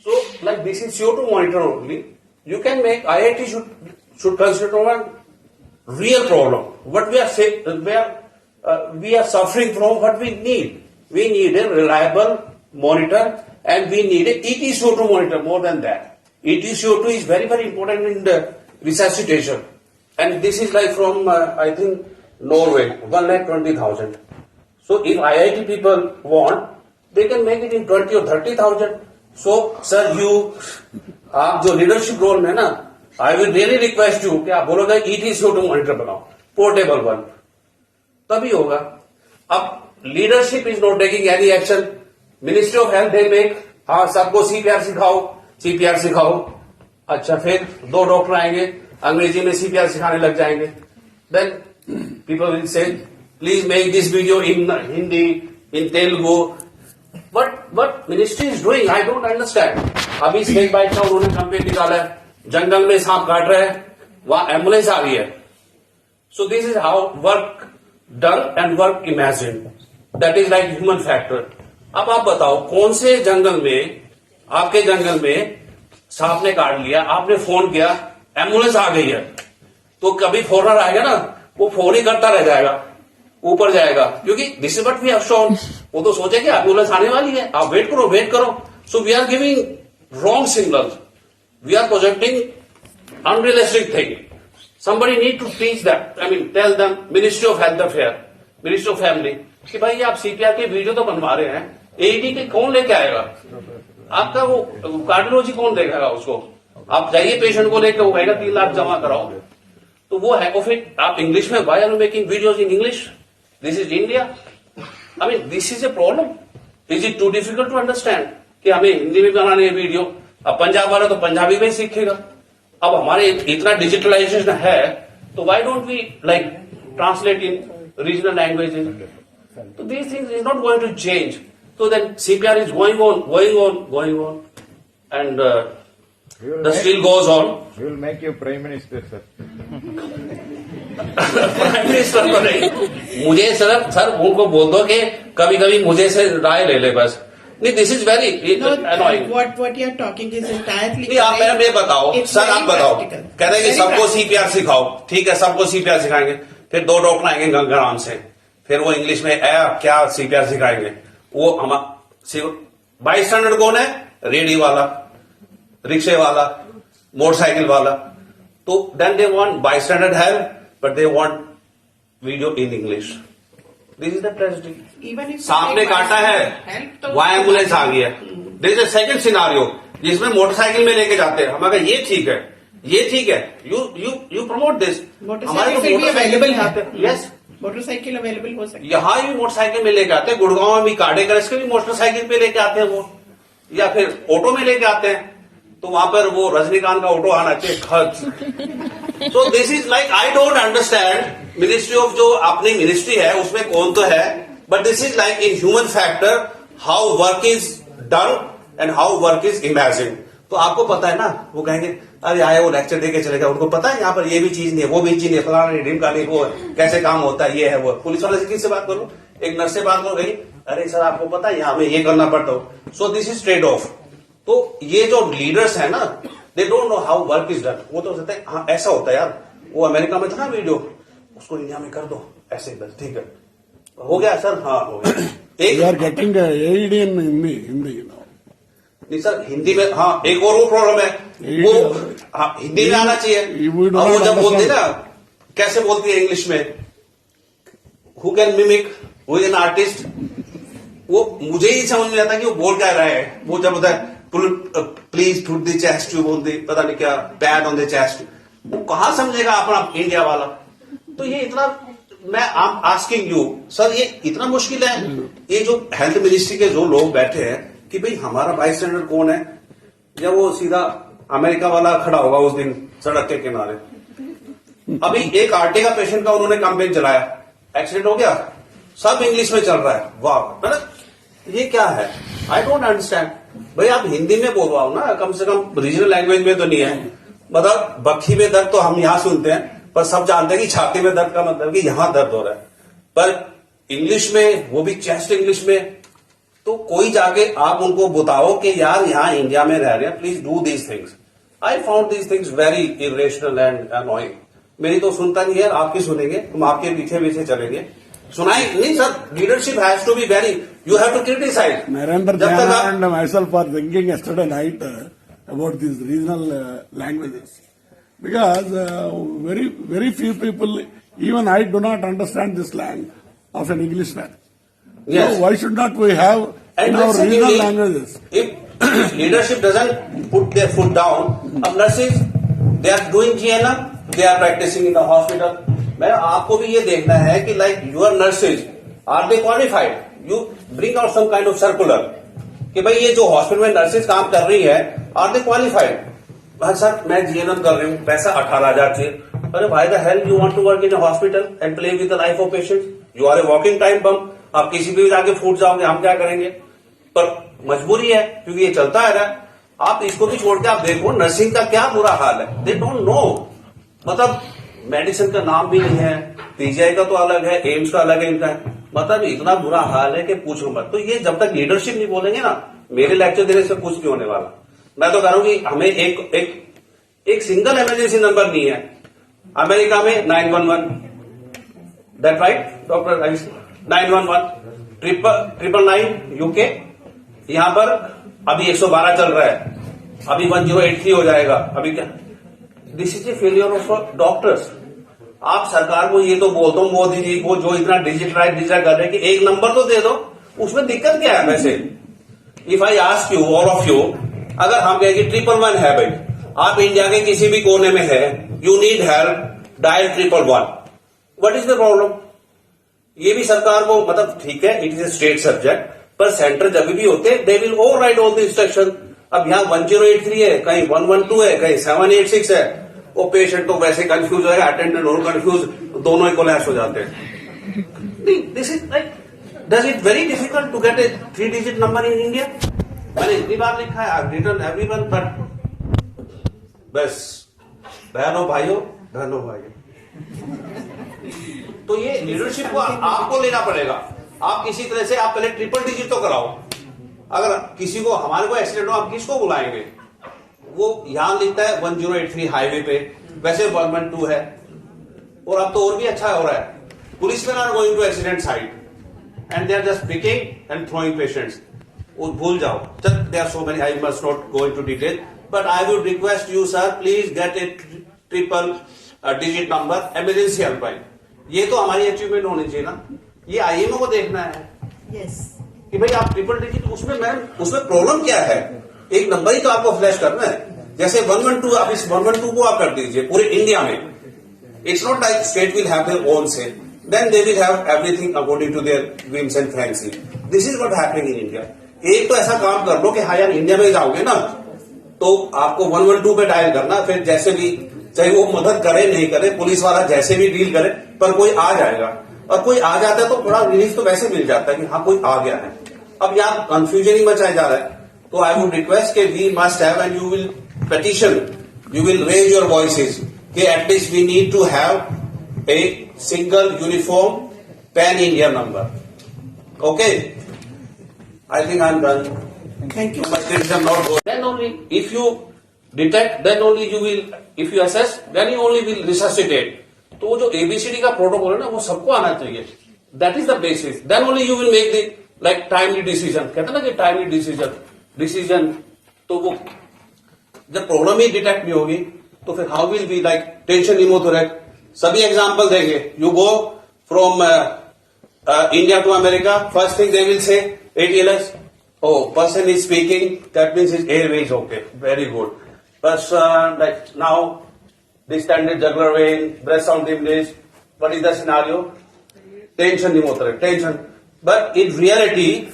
So, like this is CO2 monitor only. You can make, IIT should consider one real problem. What we are saying, we are suffering from what we need. We need a reliable monitor and we need a ET CO2 monitor more than that. ET CO2 is very, very important in the resuscitation. And this is like from, I think, Norway, 1,20,000. So if IIT people want, they can make it in 20 or 30,000. So, sir, आप जो leadership role में ना, I will really request you कि आप बोलोगे ET CO2 monitor बनाओ, portable one, तभी होगा. अब leadership is not taking any action. Ministry of health they make, हाँ सबको CPR सिखाओ. अच्छा, फिर 2 डॉक्टर आएंगे, अंग्रेजी में CPR सिखाने लग जाएंगे. Then people will say please make this video in Hindi, in Telugu. What ministry is doing, I don't understand. अभी स्नेक बाइट का उन्होंने कैंपेन निकाला है, जंगल में सांप काट रहे हैं, वहां एम्बुलेंस आ रही है. So this is how work done and work imagine. That is like human factor. अब आप बताओ, कौन से जंगल में, आपके जंगल में सांप ने काट लिया, आपने फोन किया, एम्बुलेंस आ गई है, तो कभी फॉरनर आएगा ना, वो फोन ही करता रह जाएगा, ऊपर जाएगा, क्योंकि this is what we have shown. वो तो सोचेंगे एम्बुलेंस आने वाली है, आप वेट करो. So we are giving wrong signals. We are projecting unrealistic thing. Somebody need to teach that. I mean tell them, ministry of health affair, ministry of family, कि भाई आप CPR के वीडियो तो बनवा रहे हैं, AED के कौन लेके आएगा? आपका वो कार्डियोलॉजी कौन देखेगा उसको? आप जाइए पेशेंट को लेकर, वो कहेगा 3 लाख जमा कराओ, तो वो है. और फिर आप इंग्लिश में, why are you making videos in English? This is India. I mean, this is a problem. Is it too difficult to understand कि हमें हिंदी में बनाने हैं वीडियो? अब पंजाब वाला तो पंजाबी में सीखेगा. अब हमारे इतना डिजिटलाइजेशन है, तो why don't we like translate in regional languages? So these things is not going to change. So then CPR is going on, and the still goes on. We will make you Prime Minister, sir. Prime minister तो नहीं, मुझे sir उनको बोल दो कि कभी कभी मुझे से राय ले ले बस. नहीं, this is very annoying. What you are talking is entirely. नहीं, आप मेरे बताओ सर, आप बताओ, कह रहे हैं कि सबको CPR सिखाओ. ठीक है, सबको CPR सिखाएंगे. फिर 2 डॉक्टर आएंगे गंगाराम से, फिर वो इंग्लिश में क्या CPR सिखाएंगे? वो हमारा बाईस्टैंडर्ड कौन है? रेडी वाला, रिक्शे वाला, मोटरसाइकिल वाला. तो then they want bystander help, but they want video in English. This is the tragedy. Even if सांप ने काटा है, वहां एम्बुलेंस आ गई है. There is a second scenario जिसमें मोटरसाइकिल में लेके जाते हैं. हमारा ये ठीक है. You promote this. मोटरसाइकिल भी अवेलेबल है. Yes. मोटरसाइकिल अवेलेबल हो सकती है. यहाँ भी मोटरसाइकिल में लेके आते हैं. गुड़गांव में भी काटे कर इसके भी मोटरसाइकिल पे लेके आते हैं वो, या फिर ऑटो में लेके आते हैं. तो वहां पर वो रजनीकांत का ऑटो आना चाहिए. So this is like, I don't understand, ministry of जो अपनी मिनिस्ट्री है उसमें कौन तो है, but this is like in human factor, how work is done and how work is imagined. तो आपको पता है ना, वो कहेंगे अरे आए वो लेक्चर दे के चलेगा, उनको पता है यहाँ पर ये भी चीज नहीं है, वो भी चीज नहीं है, फलाना नहीं, ढिमका नहीं, वो कैसे काम होता है, ये है वो. पुलिस वाले से किससे बात करो? एक नर्स से बात करो, गई अरे सर आपको पता है यहाँ हमें ये करना पड़ता हो. So this is trade off. तो ये जो लीडर्स है ना, they don't know how work is done. वो तो सोचते हैं हाँ ऐसा होता है यार, वो अमेरिका में था ना वीडियो, उसको इंडिया में कर दो ऐसे, बस ठीक है, हो गया सर. हाँ हो गया. गेटिंग AED in हिंदी नहीं सर, हिंदी में. हाँ, एक और वो प्रॉब्लम है, वो हाँ हिंदी में आना चाहिए. वो जब बोलते ना, कैसे बोलती है इंग्लिश में, who can mimic, who is an artist, वो मुझे ही समझ में आता कि वो बोल क्या रहा है. वो जब होता है please put the chest to, बोलते पता नहीं क्या, पैड ऑन द चेस्ट, वो कहाँ समझेगा अपना इंडिया वाला. तो ये इतना मैं आस्किंग यू सर, ये इतना मुश्किल है? ये जो हेल्थ मिनिस्ट्री के जो लोग बैठे हैं कि भाई हमारा बाई स्टैंडर्ड कौन है, या वो सीधा अमेरिका वाला खड़ा होगा उस दिन सड़क के किनारे। अभी एक आरटी का पेशेंट का उन्होंने कैंपेन चलाया, एक्सीडेंट हो गया, सब इंग्लिश में चल रहा है। वाह, मतलब ये क्या है? I don't understand. भाई आप हिंदी में बोलवाओ ना, कम से कम रीजनल लैंग्वेज में तो नहीं है। मतलब बखी में दर्द तो हम यहां सुनते हैं, पर सब जानते हैं कि छाती में दर्द का मतलब कि यहां दर्द हो रहा है, पर इंग्लिश में, वो भी चेस्ट इंग्लिश में। तो कोई जाके आप उनको बताओ कि यार यहाँ इंडिया में रह रहे हैं, please do these things. I found these things very irrational and annoying. मेरी तो सुनता नहीं है, आपकी सुनेंगे, हम आपके पीछे पीछे चलेंगे। सुनाई नहीं sir, leadership has to be very, you have to criticise. Narendra Jana and myself are thinking yesterday night about these regional languages. Because very few people, even I do not understand this slang of an Englishman. Yes. So why should not we have in our secondly, regional languages? if leadership doesn't put their foot down, अब nurses, they are doing GNM, they are practicing in the hospital. मैं आपको भी ये देखना है कि like your nurses, are they qualified? You bring out some kind of circular कि भाई ये जो हॉस्पिटल में नर्सेज काम कर रही है, are they qualified? भाई सर मैं GNM कर रही हूँ, पैसा 18,000 चाहिए। अरे भाई the hell you want to work in hospital and play with the life of patients? You are a walking time bomb. आप किसी भी जाके फूट जाओगे, हम क्या करेंगे? पर मजबूरी है क्योंकि ये चलता है ना। आप इसको भी छोड़ के आप देखो नर्सिंग का क्या बुरा हाल है। दे डोंट नो, मतलब मेडिसिन का नाम भी नहीं है, पीजीआई का तो अलग है, एम्स का अलग है, इनका है। मतलब इतना बुरा हाल है कि पूछो मत। तो ये जब तक लीडरशिप नहीं बोलेंगे ना, मेरे लेक्चर देने से कुछ नहीं होने वाला। मैं तो कह रहा हूं कि हमें एक सिंगल इमरजेंसी नंबर नहीं है। अमेरिका में 911, दैट राइट डॉक्टर? 911, 999 यूके, यहां पर अभी 112 चल रहा है, अभी 1083 हो जाएगा। अभी क्या? This is A failure of doctors. आप सरकार को ये तो बोलते हो, मोदी जी को जो इतना डिजिटलाइज कर रहे हैं कि एक नंबर तो दे दो, उसमें दिक्कत क्या है? वैसे if I ask you, all of you, अगर हम कहें कि 111 है भाई, आप इंडिया के किसी भी कोने में है, you need help, dial 111, what is the problem? ये भी सरकार को, मतलब ठीक है it is a state subject, पर सेंटर जब भी होते they will override all the instruction. अब यहाँ 1083 है, कहीं 112 है, कहीं 786 है। वो पेशेंट तो वैसे कंफ्यूज है, अटेंडेंट और कंफ्यूज, दोनों ही कोलैप्स हो जाते हैं। This is like, does it very difficult to get a 3 digit number in India? मैंने इतनी बार लिखा है, आई रिटन एवरीवन, बट बस बहनों भाइयों, बहनों भाइयों, तो ये लीडरशिप को आपको लेना पड़ेगा। आप किसी तरह से आप पहले ट्रिपल डिजिट तो कराओ। अगर किसी को, हमारे को एक्सीडेंट हो, आप किसको बुलाएंगे? वो यहां लिखता है 1083 हाईवे पे, वैसे 112 है। और अब तो और भी अच्छा हो रहा है, policeman are going to accident site and they are just picking and throwing patients. वो भूल जाओ, they are so many, I must not go into detail, but I would request you sir, please get a triple digit number emergency helpline. ये तो हमारी achievement होनी चाहिए ना। ये आईएमओ को देखना है कि भाई आप ट्रिपल डिजिट, उसमें मैम उसमें प्रॉब्लम क्या है? एक नंबर ही तो आपको फ्लैश करना है। जैसे 112, आप इस 112 को आप कर दीजिए पूरे इंडिया में। It's not like state will have their own say, then they will have everything according to their whims and fancy. This is what happening in India. एक तो ऐसा काम कर लो कि हाँ यार इंडिया में जाओगे ना तो आपको 112 पे डायल करना, फिर जैसे भी, चाहे वो मदद करे नहीं करे, पुलिस वाला जैसे भी डील करे, पर कोई आ जाएगा। और कोई आ जाता है तो थोड़ा रिलीफ तो वैसे मिल जाता है कि हाँ कोई आ गया है। अब यहाँ कंफ्यूजन ही मचाया जा रहा है। तो आई वुड रिक्वेस्ट के we must have, and you will petition, you will raise your voices कि at least we need to have a single uniform pan-India number. Okay? I think I'm done. Thank you. My things are not good. Then only, if you detect, then only you will, if you assess, then you only will resuscitate. तो वो जो ABCD का protocol है ना, वो सबको आना चाहिए. That is the basis. Then only you will make the like timely decision. कहते हैं ना कि timely decision. तो वो जब प्रॉब्लम ही डिटेक्ट नहीं होगी तो फिर how will be like tension pneumothorax. सभी एग्जांपल देंगे। You go from India to America, first thing they will say ATLS, oh person is speaking, that means his airway is okay, very good. Person like now distended jugular vein, breath sound dimness, what is the scenario? tension pneumothorax, tension. But in reality,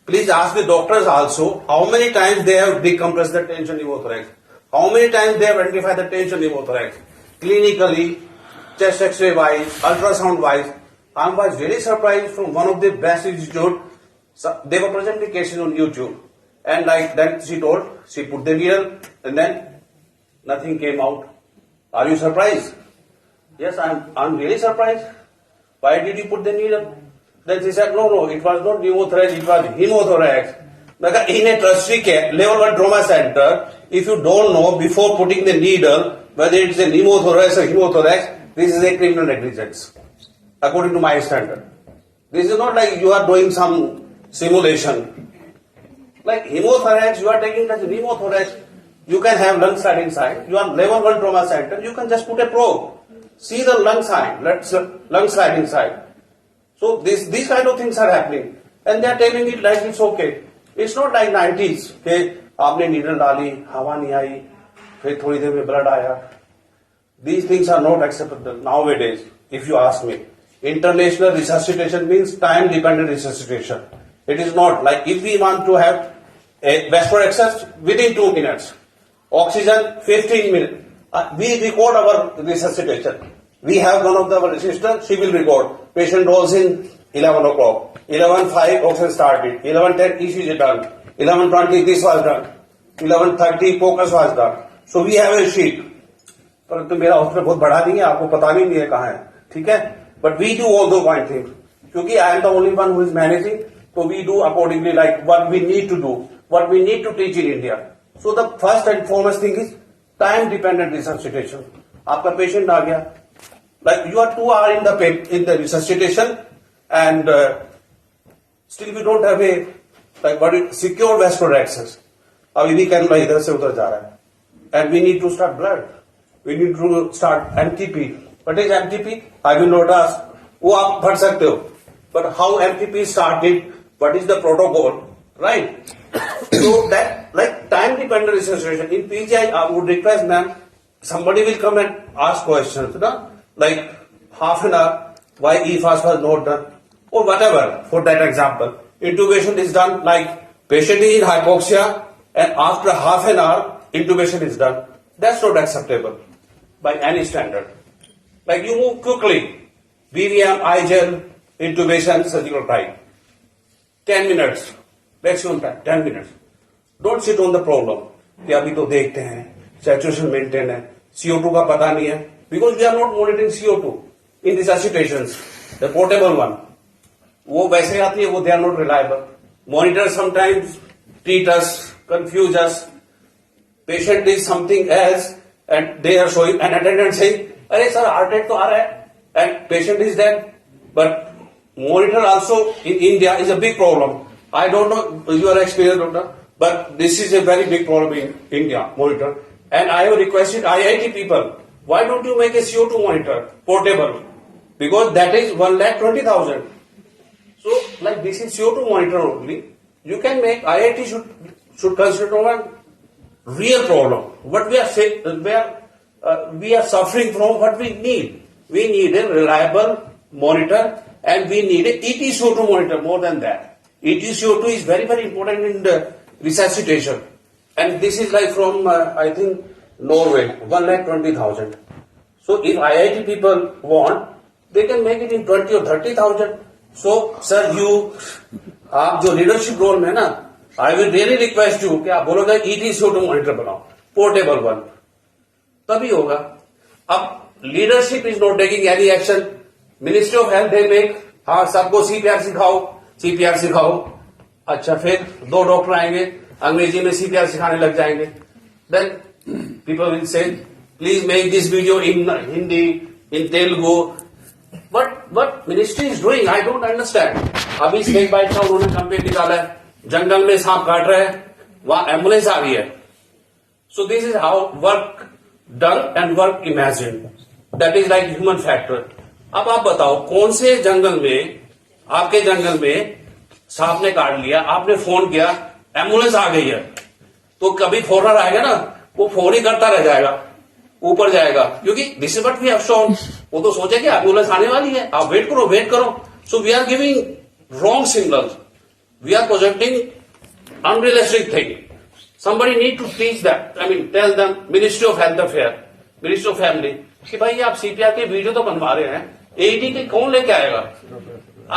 please ask the doctors also how many times they have decompressed the tension pneumothorax, how many times they have identified the tension pneumothorax, clinically, chest X-ray wise, ultrasound wise. I was really surprised from one of the best institute. So they were presenting cases on YouTube, and like then she told, she put the needle, and then nothing came out. Are you surprised? Yes, I'm really surprised. Why did you put the needle? Then she said, no, it was not pneumothorax, it was hemothorax. Because in a tertiary care, level 1 trauma center, if you don't know before putting the needle whether it's a pneumothorax or hemothorax, this is a criminal negligence, according to my standard. This is not like you are doing some simulation. Like hemothorax, you are taking as pneumothorax, you can have lung side inside. You are level 1 trauma center, you can just put a probe. See the lung side, lung slide inside. So these kind of things are happening. And they are telling it like it's okay. It's not like 90s. कि आपने needle डाली, हवा नहीं आई, फिर थोड़ी देर में blood आया. These things are not acceptable nowadays, if you ask me. International resuscitation means time-dependent resuscitation. It is not like if we want to have a vascular access within 2 minutes, oxygen 15 minutes. We record our resuscitation. We have one of our sister, she will record. Patient rolls in 11 o'clock. 11:05 oxygen started. 11:10 ECG done. 11:20 this was done. 11:30 focus was done. So we have a sheet. परंतु मेरा hospital बहुत बड़ा नहीं है, आपको पता भी नहीं है कहाँ है, ठीक है? But we do all those kind things. क्योंकि I am the only one who is managing, so we do accordingly like what we need to do, what we need to teach in India. So the first and foremost thing is time dependent resuscitation. आपका patient आ गया, like you are 2 hours in the resuscitation, and still we don't have a like what is secure vascular access. अभी भी cannula इधर से उधर जा रहा है, and we need to start blood. We need to start MTP. What is MTP? I will not ask. वो आप पढ़ सकते हो. But how MTP started? What is the protocol? Right? So that like time dependent resuscitation in PGI, I would request ma'am, somebody will come and ask questions, no? Like half an hour, why EFAS was not done, or whatever. For that example, intubation is done like patient is in hypoxia, and after half an hour, intubation is done. That's not acceptable by any standard. Like you move quickly, BVM, IGEL, intubation, surgical time. 10 minutes, maximum time, 10 minutes. Don't sit on the problem. कि अभी तो देखते हैं, saturation maintain है, CO2 का पता नहीं है, because we are not monitoring CO2 in resuscitations, the portable one. वो वैसे आती है, वो they are not reliable. Monitors sometimes treat us, confuse us. Patient is something else, and they are showing an attendant saying, "अरे sir, heart rate तो आ रहा है," and patient is dead. But monitor also in India is a big problem. I don't know you are experienced doctor, but this is a very big problem in India, monitor. And I have requested IIT people, why don't you make a CO2 monitor portable? Because that is 1,20,000. So like this is CO2 monitor only. You can make IIT should consider one real problem. What we are saying, we are suffering from what we need. We need a reliable monitor, and we need a EtCO2 monitor more than that. EtCO2 is very, very important in the resuscitation. And this is like from, I think, Norway, 1,20,000. So if IIT people want, they can make it in 20 or 30,000. So, sir, आप जो leadership role में ना, I will really request you कि आप बोलोगे EtCO2 monitor बनाओ, portable one. तभी होगा. अब leadership is not taking any action. Ministry of Health they make, हाँ सबको CPR सिखाओ. अच्छा फिर 2 डॉक्टर आएंगे, अंग्रेजी में CPR सिखाने लग जाएंगे. Then people will say, please make this video in Hindi, in Telugu. What ministry is doing? I don't understand. अभी स्नेक बाइट का उन्होंने कैंपेन निकाला है, जंगल में सांप काट रहे हैं, वहां एम्बुलेंस आ रही है. So this is how work done and work imagined. That is like human factor. अब आप बताओ कौन से जंगल में, आपके जंगल में सांप ने काट लिया, आपने फोन किया, एम्बुलेंस आ गई है, तो कभी फोनर आएगा ना, वो फोन ही करता रह जाएगा, ऊपर जाएगा, क्योंकि this is what we have shown. वो तो सोचे कि एम्बुलेंस आने वाली है, आप वेट करो. So we are giving wrong signals. We are projecting unrealistic thing. Somebody need to teach that. I mean, tell them, Ministry of Health Affairs, Ministry of Family, कि भाई आप सीपीआर के वीडियो तो बनवा रहे हैं, एईडी के कौन लेके आएगा?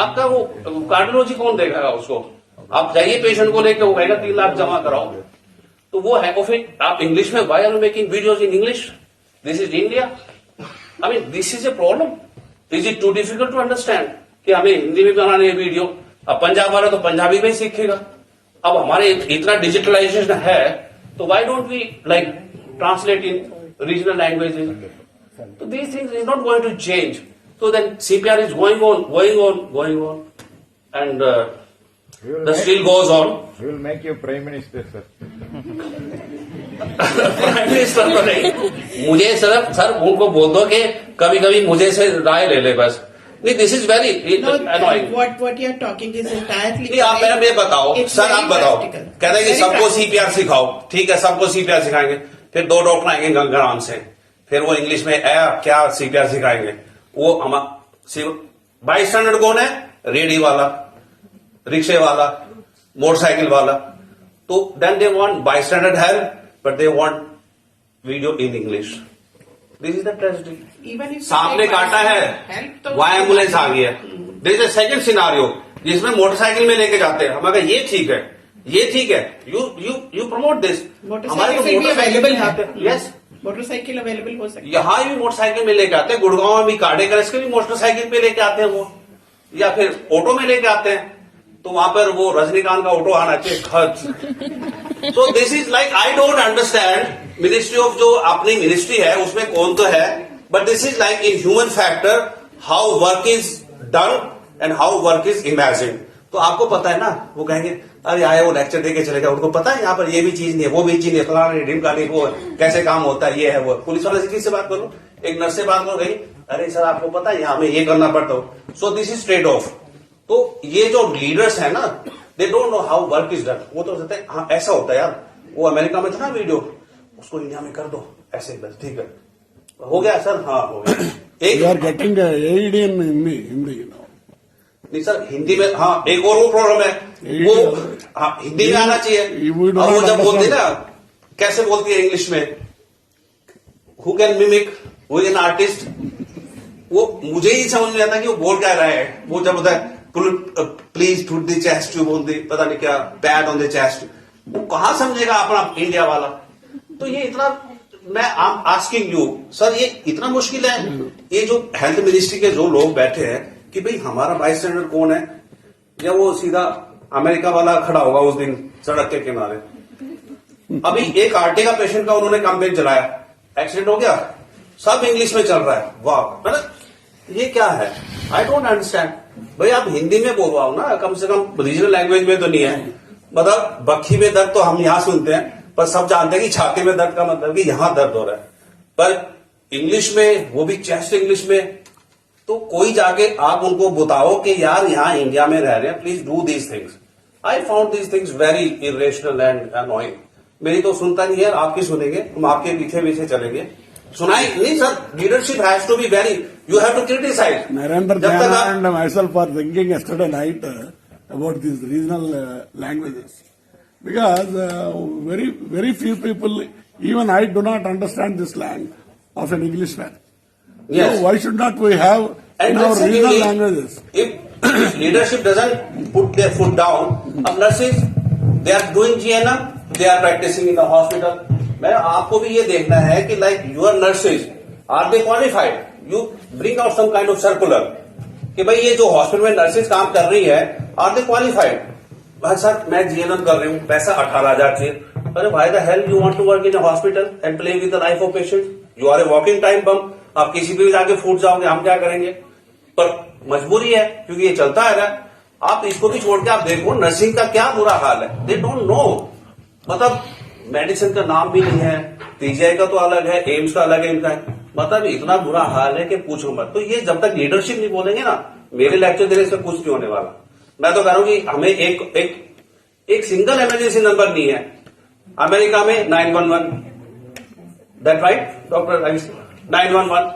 आपका वो कार्डियोलॉजी कौन देगा उसको? आप जाइए पेशेंट को लेके, वो कहेगा 3 लाख जमा कराओ, तो वो है। और फिर आप इंग्लिश में, why are making videos in English? This is India. I mean, this is a problem. Is it too difficult to understand कि हमें हिंदी में बनाने ये वीडियो? अब पंजाब वाला तो पंजाबी में ही सीखेगा। अब हमारे इतना डिजिटलाइजेशन है, तो why don't we like translate in regional languages? तो these things is not going to change. So then CPR is going on, and the still goes on. We will make you Prime Minister, sir. Prime minister तो नहीं, मुझे सिर्फ sir उनको बोल दो कि कभी कभी मुझे से राय ले ले बस. नहीं, this is very annoying. What you are talking is entirely. नहीं, आप मेरा ये बताओ सर, आप बताओ, कहते हैं कि सबको CPR सिखाओ, ठीक है, सबको CPR सिखाएंगे, फिर 2 डॉक्टर आएंगे गंगाराम से, फिर वो इंग्लिश में क्या CPR सिखाएंगे? वो बाई स्टैंडर्ड कौन है? रेडी वाला, रिक्शे वाला, मोटरसाइकिल वाला. तो then they want bystander help, but they want video in English. This is the tragedy. Even if सामने काटा है, help तो वहां एम्बुलेंस आ गई है. दिस इज सेकंड सिनारियो जिसमें मोटरसाइकिल में लेके जाते हैं. हम ये ठीक है, ये ठीक है, यू प्रमोट दिस. मोटरसाइकिल से भी available है. यस, मोटरसाइकिल अवेलेबल हो सकती है. यहाँ भी मोटरसाइकिल में लेके आते हैं, गुड़गांव में भी कार्डियक अरेस्ट के भी मोटरसाइकिल पे लेके आते हैं वो, या फिर ऑटो में लेके आते हैं. तो वहां पर वो रजनीकांत का ऑटो आना चाहिए खर्च. So this is like, I don't understand ministry of, जो अपनी मिनिस्ट्री है उसमें कौन तो है, but this is like in human factor, how work is done and how work is imagine. तो आपको पता है ना, वो कहेंगे अरे आए वो लेक्चर देके चले गए, उनको पता है यहाँ पर ये भी चीज नहीं है, वो भी चीज नहीं है, फलाना नहीं, ढिमका नहीं, वो कैसे काम होता है, ये है वो. पुलिस वाले से किससे बात करो? एक नर्स से बात करो, गई अरे सर आपको पता है यहाँ हमें ये करना पड़ता हो. So this is trade off. तो ये जो लीडर्स है ना, they don't know how work is done. वो तो कहते हैं हाँ ऐसा होता है यार, वो अमेरिका में था ना वीडियो, उसको इंडिया में कर दो ऐसे, बस ठीक है, हो गया सर, हाँ हो गया. You are getting AED in Hindi, you know. नहीं सर, हिंदी में, हाँ एक और वो प्रॉब्लम है, वो हाँ हिंदी में आना चाहिए. और वो जब बोलते ना, कैसे बोलती है इंग्लिश में, who can mimic, who is an artist, वो मुझे ही समझ नहीं आता कि वो बोल क्या रहा है. वो जब होता है please put the chest tube on the, पता नहीं क्या, पैड ऑन द चेस्ट, वो कहाँ समझेगा अपना इंडिया वाला. तो ये इतना, मैं I am asking you sir, ये इतना मुश्किल है. ये जो हेल्थ मिनिस्ट्री के जो लोग बैठे हैं कि भाई हमारा बाई स्टैंडर्ड कौन है, या वो सीधा अमेरिका वाला खड़ा होगा उस दिन सड़क के किनारे. अभी एक आरटी का पेशेंट का उन्होंने कैंपेन चलाया, एक्सीडेंट हो गया, सब इंग्लिश में चल रहा है. वाह, मतलब ये क्या है? I don't understand. भाई आप हिंदी में बोलवाओ ना, कम से कम रीजनल लैंग्वेज में तो नहीं है. मतलब बखी में दर्द तो हम यहाँ सुनते हैं, पर सब जानते हैं कि छाती में दर्द का मतलब कि यहां दर्द हो रहा है, पर इंग्लिश में, वो भी चेस्ट इंग्लिश में. तो कोई जाके आप उनको बताओ कि यार यहाँ इंडिया में रह रहे हैं, please do these things. I found these things very irrational and annoying. मेरी तो सुनता नहीं है, आपकी सुनेंगे, हम आपके पीछे पीछे चलेंगे. सुनाई नहीं sir. Leadership has to be very, you have to criticise. Narendra Jana and myself are thinking yesterday night about these regional languages, because very few people, even I do not understand this slang of an Englishman. Yes. So why should not we have in our regional languages? If leadership doesn't put their foot down, nurses, they are doing GNM, they are practicing in the hospital. मैं आपको भी ये देखना है कि like your nurses, are they qualified? You bring out some kind of circular कि भाई ये जो हॉस्पिटल में नर्सेज काम कर रही है, are they qualified? भाई सर मैं GNM कर रही हूँ, पैसा 18,000 चाहिए. अरे भाई the hell you want to work in a hospital and play with the life of patient? You are a walking time bomb. आप किसी पे भी जाके फूट जाओगे, हम क्या करेंगे? पर मजबूरी है क्योंकि ये चलता है ना. आप इसको भी छोड़ के आप देखो नर्सिंग का क्या बुरा हाल है. They don't know. मतलब मेडिसिन का नाम भी नहीं है, पीजीआई का तो अलग है, एम्स का अलग है, इनका है. मतलब इतना बुरा हाल है कि पूछो मत. तो ये जब तक लीडरशिप नहीं बोलेंगे ना, मेरे लेक्चर देने से कुछ नहीं होने वाला. मैं तो कह रहा हूं कि हमें एक सिंगल इमरजेंसी नंबर नहीं है. अमेरिका में 911, दैट राइट डॉक्टर? 911